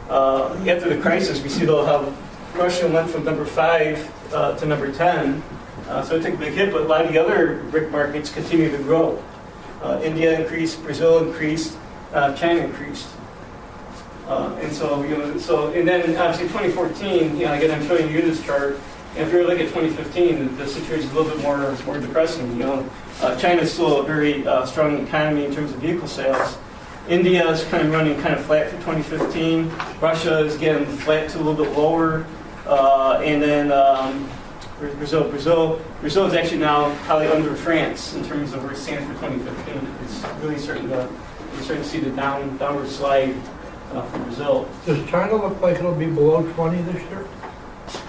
After the crisis, we see though how Russia went from number 5 to number 10. So it took a big hit, but a lot of the other BRIC markets continue to grow. India increased, Brazil increased, China increased. And so, and then obviously 2014, again, I'm showing you this chart. And if you look at 2015, the situation is a little bit more depressing. China's still a very strong economy in terms of vehicle sales. India is kind of running kind of flat for 2015. Russia is getting flat to a little bit lower. And then Brazil is actually now probably under France in terms of where it stands for 2015. It's really we're starting to see the downward slide for Brazil. Does China look like it'll be below 20 this year?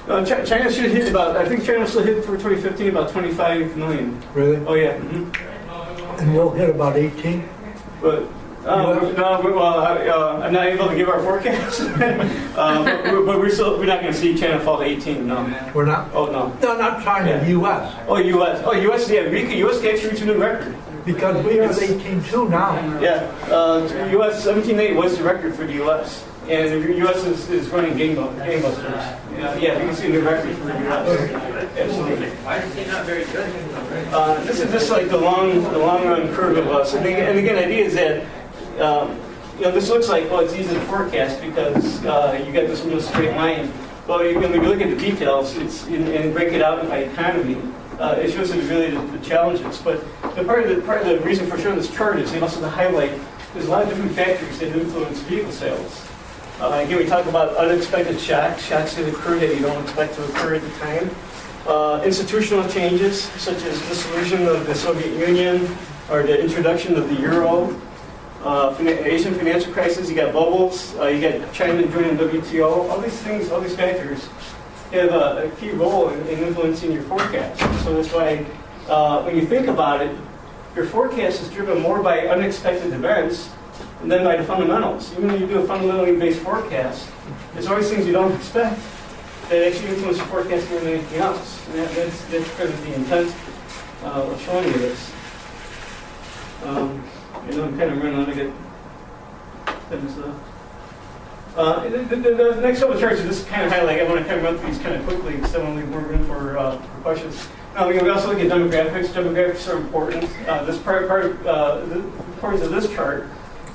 China should hit I think China will still hit for 2015 about 25 million. Really? Oh yeah. Mm-hmm. And we'll hit about 18? But I'm not able to give our forecast. but we're not going to see China fall to 18. No. We're not? Oh no. No, not China, Yeah. U.S. Oh U.S. Yeah, U.S. can actually reach a new record. Because we are at 18.2 now. Yeah. U.S. 17.8 was the record for the U.S. And the U.S. is running gangbusters. Yeah, you can see a new record for the U.S. Absolutely. Why is he not very good? This is just like the long run curve of us. And again, the idea is that this looks like it's easy to forecast because you got this real straight line. But when you look at the details, and break it out by economy, it shows us really the challenges. But part of the reason for showing this chart is also to highlight there's a lot of different factors that influence vehicle sales. Again, we talk about unexpected shocks that occur that you don't expect to occur at the time. Institutional changes, such as dissolution of the Soviet Union or the introduction of the euro. Asian financial crisis, you got bubbles, you got China joining WTO. All these things, all these factors have a key role in influencing your forecast. So that's why when you think about it, your forecast is driven more by unexpected events than by the fundamentals. Even when you do a fundamentally based forecast, there's always things you don't expect that actually influence your forecast more than anything else. And that's kind of the intent of showing you this. I'm kind of running out of it. The next couple of charts are just kind of highlight. I want to kind of run through these kind of quickly because I want to leave more room for questions. We also look at demographics. Demographics are important. This the importance of this chart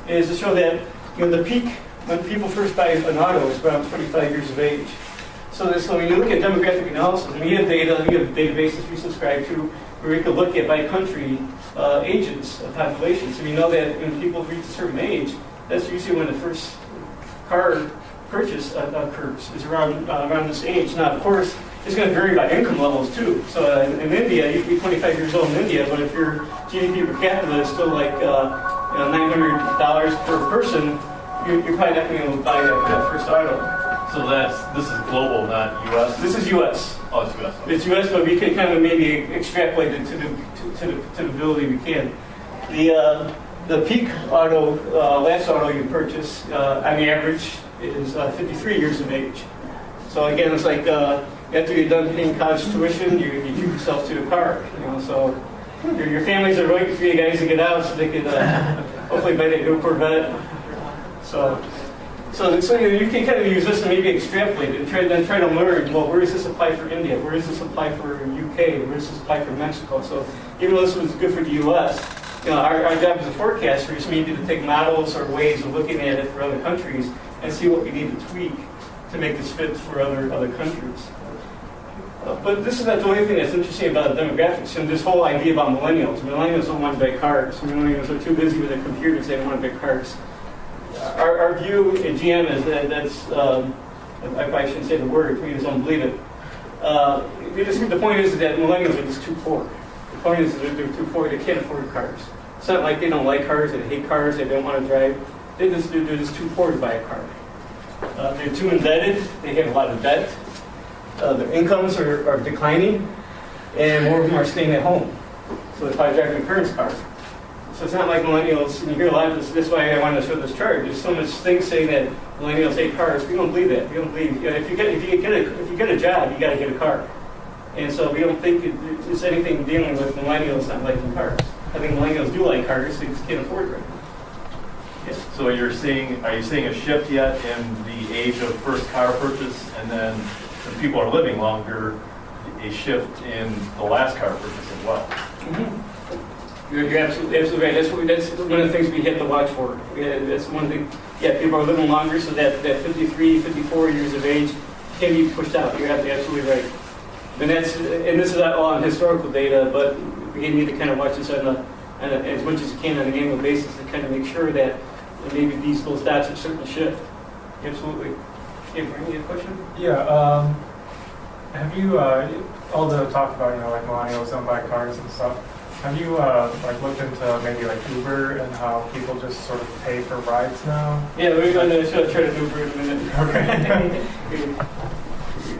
is to show that the peak when people first buy an auto is around 25 years of age. So when you look at demographic analysis, and you have databases we subscribe to where we could look at by country ages of population. So we know that when people reach a certain age, that's usually when the first car purchase occurs, is around this age. Now, of course, it's going to vary by income levels too. So in India, you could be 25 years old in India, but if your GDP per capita is still like $900 per person, you're probably not going to be able to buy that first auto. So this is global, not U.S.? This is U.S. Oh, it's U.S. It's U.S., but we can kind of maybe extrapolate it to the ability we can. The peak auto, last auto you purchase, on the average, is 53 years of age. So again, it's like after you're done paying college tuition, you treat yourself to a car. So your families are waiting for you guys to get out so they could hopefully buy that new Corvette. So you can kind of use this and maybe extrapolate it and try to learn, well, where does this apply for India? Where does this apply for UK? Where does this apply for Mexico? So even though this was good for the U.S., our job as a forecaster is maybe to take models or ways of looking at it for other countries and see what we need to tweak to make this fit for other countries. But this is not the only thing that's interesting about demographics and this whole idea about millennials. Millennials don't want to buy cars. Millennials are too busy with their computers, they don't want to buy cars. Our view at GM is that I probably shouldn't say the word, we just don't believe it. The point is that millennials are just too poor. The point is that they're too poor, they can't afford cars. It's not like they don't like cars, they hate cars, they don't want to drive. They're just too poor to buy a car. They're too indebted, they have a lot of debt. Their incomes are declining, and more of them are staying at home. So they're probably driving their parents' car. So it's not like millennials, and you hear a lot of this, that's why I wanted to show this chart. There's so much things saying that millennials hate cars. We don't believe that. We don't believe, if you get a job, you got to get a car. And so we don't think it's anything dealing with millennials not liking cars. I think millennials do like cars, they just can't afford them. Yeah. So are you seeing a shift yet in the age of first car purchase, and then if people are living longer, a shift in the last car purchase as well? Mm-hmm. You're absolutely right. That's one of the things we have to watch for. Yeah, that's one thing. Yeah, people are living longer, so that 53, 54 years of age can be pushed out. You're absolutely right. And this is all on historical data, but we need to kind of watch this on as much as you can on an annual basis to kind of make sure that maybe these little stats are starting to shift. Absolutely. Yeah, Brian, you have a question? Yeah, have you, all the talk about, like millennials don't buy cars and stuff, have you like looked into maybe like Uber and how people just sort of pay for rides now? Yeah, we're going to try to Uber in a minute. Okay.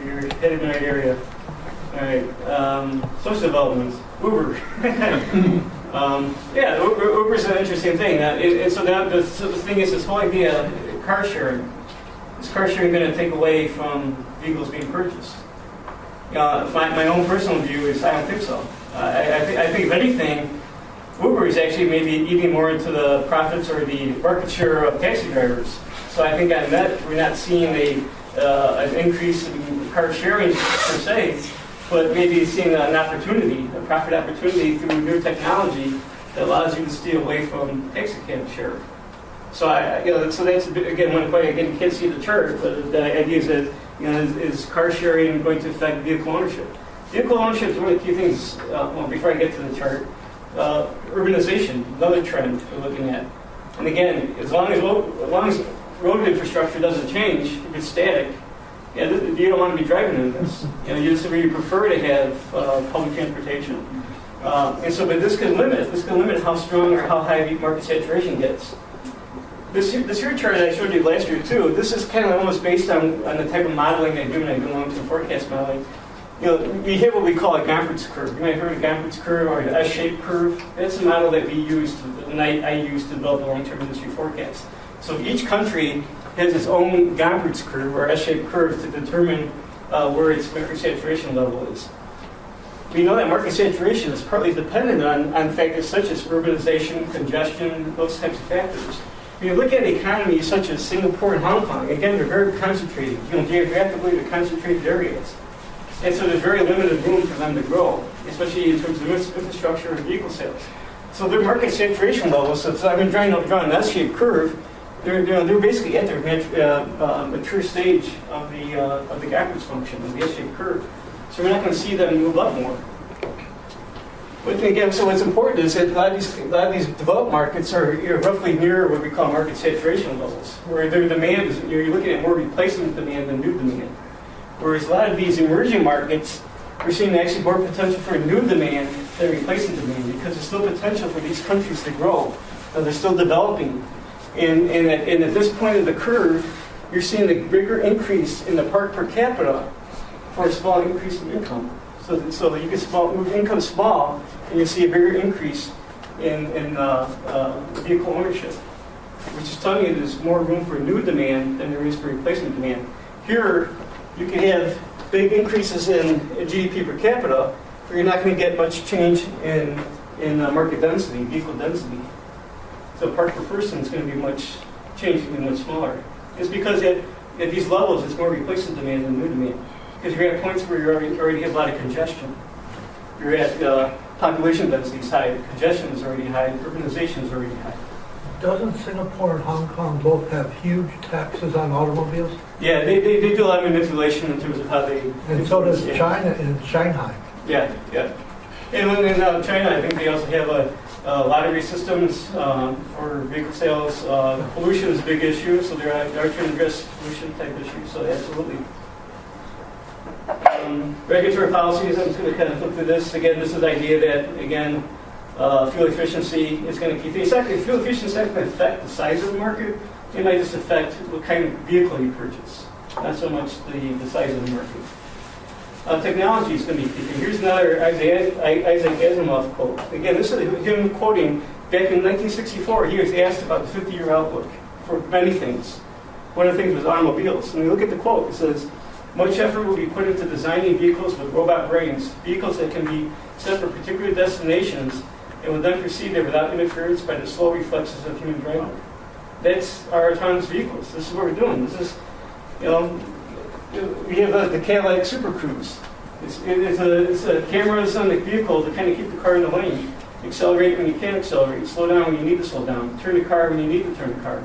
You're headed in the right area. All right. Social developments. Uber. Yeah, Uber is an interesting thing. So now the thing is, this whole idea, car sharing. Is car sharing going to take away from vehicles being purchased? My own personal view is I don't think so. I think if anything, Uber is actually maybe eating more into the profits or the market share of taxi drivers. So I think on that we're not seeing an increase in car sharing per se, but maybe seeing an opportunity, a profit opportunity through new technology that allows you to steal away from taxi cab share. So so that's a bit, again, one point. Again, you can't see the chart, but the idea is that is car sharing going to affect vehicle ownership? Vehicle ownership is one of the key things. Before I get to the chart, urbanization, another trend we're looking at. And again, as long as road infrastructure doesn't change, if it's static, you don't want to be driving in this. You prefer to have public transportation. But this can limit how strong or how high market saturation gets. This here chart that I showed you last year too, this is kind of almost based on the type of modeling I do when I do long-term forecast modeling. We have what we call a Gompertz curve. You might have heard of a Gompertz curve or an S-shaped curve. That's a model that we used, and I used to develop a long-term industry forecast. So each country has its own Gompertz curve or S-shaped curve to determine where its market saturation level is. We know that market saturation is partly dependent on factors such as urbanization, congestion, those types of factors. When you look at economies such as Singapore and Hong Kong, again, they're very concentrated. Geographically, they're concentrated areas. And so there's very limited room for them to grow, especially in terms of infrastructure and vehicle sales. So their market saturation levels, so I've been trying to draw an S-shaped curve, they're basically at their mature stage of the Gompertz function, of the S-shaped curve. So we're not going to see them move up more. But again, so what's important is that a lot of these developed markets are roughly near what we call market saturation levels, where their demand is, you're looking at more replacement demand than new demand. Whereas a lot of these emerging markets, we're seeing actually more potential for new demand than replacement demand, because there's still potential for these countries to grow. They're still developing. And at this point of the curve, you're seeing a bigger increase in the part per capita for a small increase in income. So you can move income small, and you see a bigger increase in vehicle ownership, which is telling you there's more room for new demand than there is for replacement demand. Here, you can have big increases in GDP per capita, but you're not going to get much change in market density, vehicle density. So part per person is going to be much smaller. It's because at these levels, it's more replacement demand than new demand. Because you're at points where you already have a lot of congestion. You're at population density is high, congestion is already high, urbanization is already high. Doesn't Singapore and Hong Kong both have huge taxes on automobiles? Yeah, they do a lot of manipulation in terms of how they... And so does China and Shanghai. Yeah. And in China, I think they also have lottery systems for vehicle sales. Pollution is a big issue, so they're trying to address pollution type issues, so absolutely. Regulatory policies, I'm just going to kind of flip through this. Again, this is the idea that, again, fuel efficiency is going to keep things. Fuel efficiency is not going to affect the size of the market. It might just affect what kind of vehicle you purchase, not so much the size of the market. Technology is going to be key. Here's another Isaac Asimov quote. Again, this is him quoting back in 1964. He was asked about the 50-year outlook for many things. One of the things was automobiles. And you look at the quote, it says, "Much effort will be put into designing vehicles with robot brains, vehicles that can be set for particular destinations and will then proceed there without interference by the slow reflexes of human driving." That's our autonomous vehicles. This is what we're doing. This is, we have the Cadillac Super Cruise. It's a cameras on the vehicle to kind of keep the car in the lane. Accelerate when you can't accelerate. Slow down when you need to slow down. Turn the car when you need to turn the car.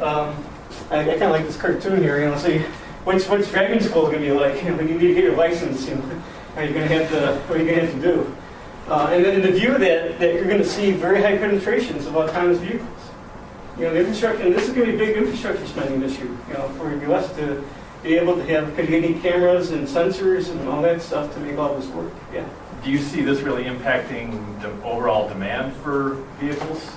I kind of like this cartoon here. You know, see what's driving school going to be like? You know, when you need to get your license, you know, what are you going to have to do? And then the view that you're going to see very high penetrations of autonomous vehicles. You know, the infrastructure, and this is going to be big infrastructure spending this year. You know, for the U.S. to be able to have, because you need cameras and sensors and all that stuff to make all this work. Yeah. Do you see this really impacting the overall demand for vehicles?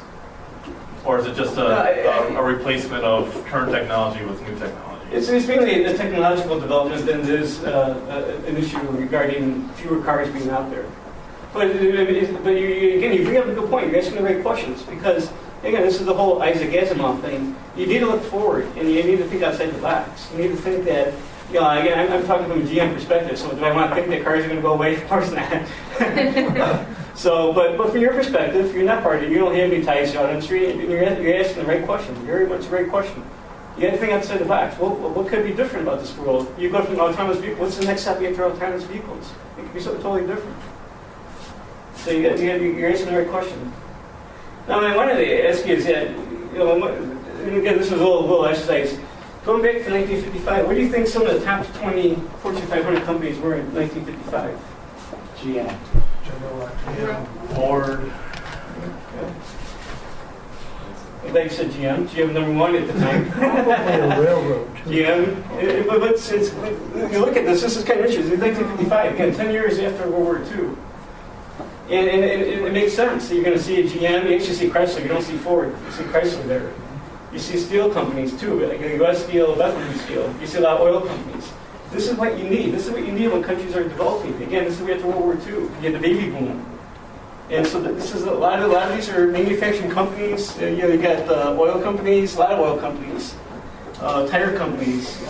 Or is it just a replacement of current technology with new technology? It's mainly a technological development than it is an issue regarding fewer cars being out there. But you bring up a good point. You're asking the right questions because, again, this is the whole Isaac Asimov thing. You need to look forward and you need to think outside the box. You need to think that, you know, again, I'm talking from a GM perspective, so do I want to think that cars are going to go away? Of course not. So, but from your perspective, you're not part of it. You don't have any ties to the auto industry, and you're asking the right question, very much the right question. You got to think outside the box. Well, what could be different about this world? You go from autonomous vehicles, what's the next step after autonomous vehicles? It could be something totally different. So you're asking the right question. Now, I wanted to ask you is that, you know, and again, this was a little exercise. Going back to 1955, what do you think some of the top 20 Fortune 500 companies were in 1955? GM. Ford. Like you said, GM. GM number one at the time. Probably a railroad, too. GM. But you look at this is kind of interesting. 1955, again, 10 years after World War II. And it makes sense. So you're going to see a GM, you actually see Chrysler, you don't see Ford. You see Chrysler there. You see steel companies too, like U.S. Steel, Bethlehem Steel. You see a lot of oil companies. This is what you need. This is what you need when countries are developing. Again, this is after World War II. You had the baby boom. And so this is a lot of these are manufacturing companies. You know, you got oil companies, a lot of oil companies, tire companies.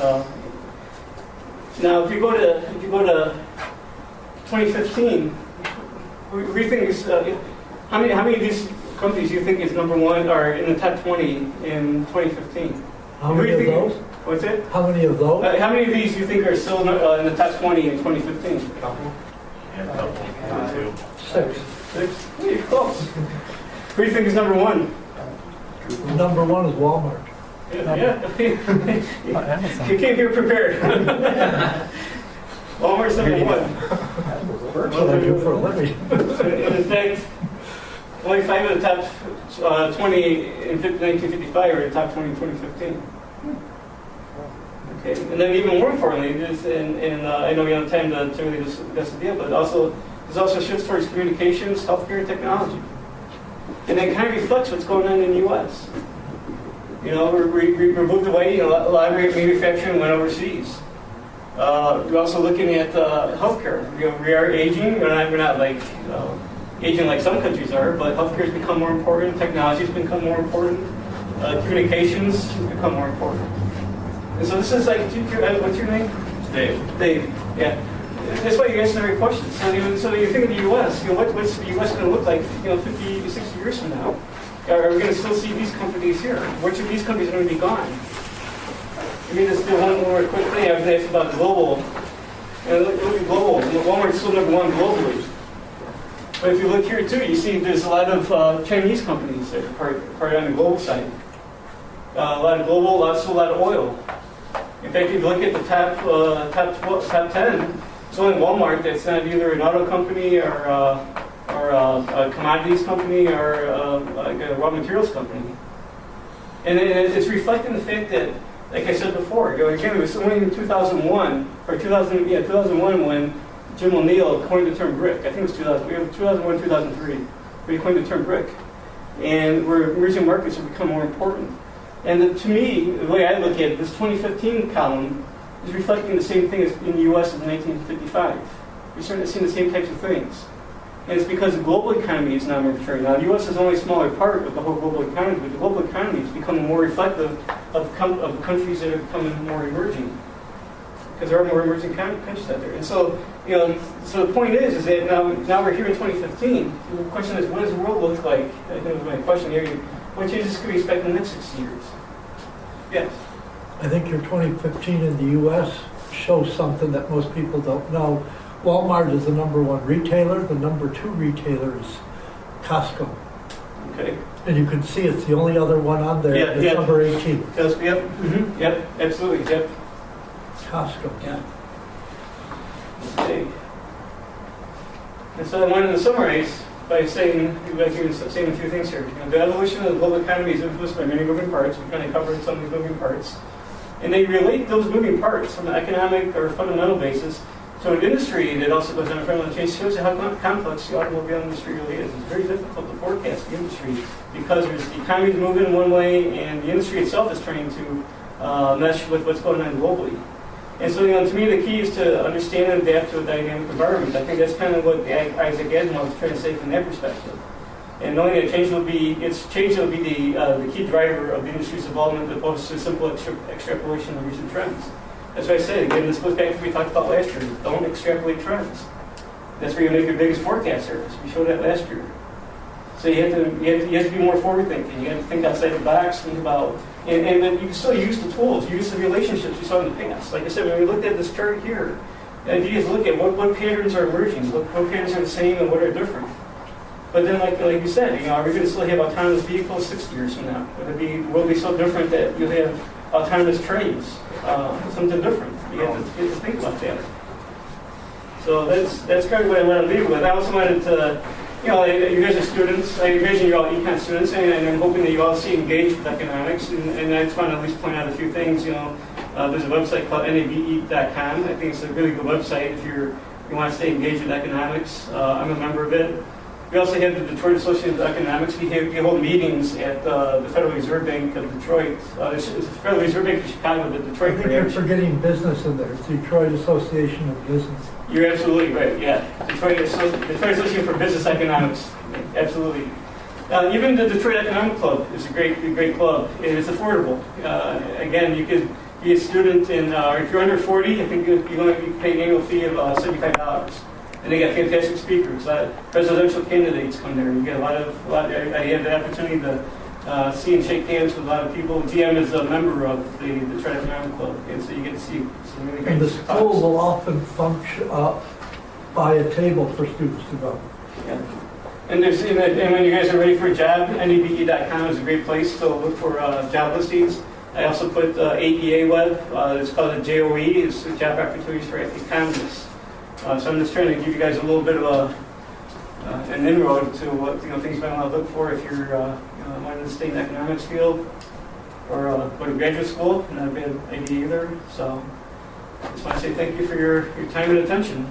Now, if you go to 2015, what do you think is how many of these companies do you think is number one or in the top 20 in 2015? How many of those? What's it? How many of those? How many of these do you think are still in the top 20 in 2015? Yeah, a couple. Two. Six. Yeah, you're close. Who do you think is number one? Number one is Walmart. Yeah. You came here prepared. Walmart's number one. That's what I do for a living. In fact, only 5 of the top 20 in 1955 are in the top 20 in 2015. Okay, and then even more importantly, and I know we don't have time to really discuss the deal, but there's also shifts towards communications, healthcare, and technology. And that kind of reflects what's going on in the U.S. You know, we moved away, you know, a lot of manufacturing went overseas. We're also looking at healthcare. You know, we are aging. We're not like aging like some countries are, but healthcare has become more important. Technology has become more important. Communications has become more important. And so this is like, what's your name? Dave. Dave. Yeah. That's why you're asking the right questions. So you think of the U.S. You know, what's the U.S. going to look like? You know, 50, 60 years from now? Are we going to still see these companies here? Which of these companies are going to be gone? Let me just do one more quick thing. I was asked about global. Look at global. Walmart's still number one globally. But if you look here too, you see there's a lot of Chinese companies that are part on the global side. A lot of global, still a lot of oil. In fact, if you look at the top 10, it's only Walmart that's not either an auto company or a commodities company or a raw materials company. And it's reflecting the fact that, like I said before, again, it was only in 2001 when Jim O'Neill coined the term BRIC. I think it was 2001, 2003, where he coined the term BRIC. And where emerging markets have become more important. And to me, the way I look at it, this 2015 column is reflecting the same thing as in the U.S. in 1955. You're starting to see the same types of things. And it's because the global economy is now more mature. Now, the U.S. is only a smaller part of the whole global economy, but the global economy is becoming more reflective of countries that are becoming more emerging. Because there are more emerging countries out there. And so, you know, so the point is that now we're here in 2015. The question is, what does the world look like? I think was my question here. What changes can we expect in the next 60 years? Yes. I think your 2015 in the U.S. shows something that most people don't know. Walmart is the number one retailer. The number two retailer is Costco. Okay. And you can see it's the only other one on there, Yeah, it's yeah. number 18, Yep, yep, absolutely, yep. Costco. Yeah. Okay. And so I wanted to summarize by saying a few things here. You know, the evolution of the global economy is influenced by many moving parts. We kind of covered some of these moving parts. And they relate those moving parts from an economic or fundamental basis to an industry that also goes on a fundamental change. Shows you how complex the automobile industry really is. It's very difficult to forecast the industry because the economy is moving in one way and the industry itself is trying to mesh with what's going on globally. And so, you know, to me, the key is to understand and adapt to a dynamic environment. I think that's kind of what Isaac Asimov was trying to say from that perspective. And knowing that change will be the key driver of the industry's involvement, as opposed to simple extrapolation of recent trends. That's why I say, again, this goes back to what we talked about last year. Don't extrapolate trends. That's where you make your biggest forecast errors. We showed that last year. So you have to be more forward thinking. You have to think outside the box. Think about, and then you can still use the tools, use the relationships you saw in the past. Like I said, when we looked at this chart here, the idea is to look at what patterns are emerging, what patterns are the same, and what are different. But then, like you said, you know, are we going to still have autonomous vehicles 60 years from now? The world be so different that you'll have autonomous trains, something different. You have to think about that. So that's kind of what I want to leave with. I also wanted to, you know, you guys are students. I imagine you're all econ students, and I'm hoping that you all see engaged with economics. And I just want to at least point out a few things. You know, there's a website called nabe.com. I think it's a really good website if you want to stay engaged with economics. I'm a member of it. We also have the Detroit Association of Economics. We hold meetings at the Federal Reserve Bank of Detroit. It's the Federal Reserve Bank of Chicago, the Detroit I think you're branch. forgetting business in there, it's Detroit Association of Business. You're absolutely right, yeah. Detroit Association for Business Economics, absolutely. Even the Detroit Economic Club is a great club, and it's affordable. Again, you could be a student, and if you're under 40, I think you pay an annual fee of $75. And they got fantastic speakers. Presidential candidates come there. You get a lot of. I had the opportunity to see and shake hands with a lot of people. GM is a member of the Detroit Economic Club, and so you get to see some really great And the talks. school will often function by a table for students to go. Yeah. And when you guys are ready for a job, nabe.com is a great place to look for job listings. I also put AEA Web. It's called a JOE. It's Job Opportunities for Economists. So I'm just trying to give you guys a little bit of an inroad to what things you might want to look for if you're wanting to stay in the economics field or go to graduate school. Not a bad idea either. So I just want to say thank you for your time and attention.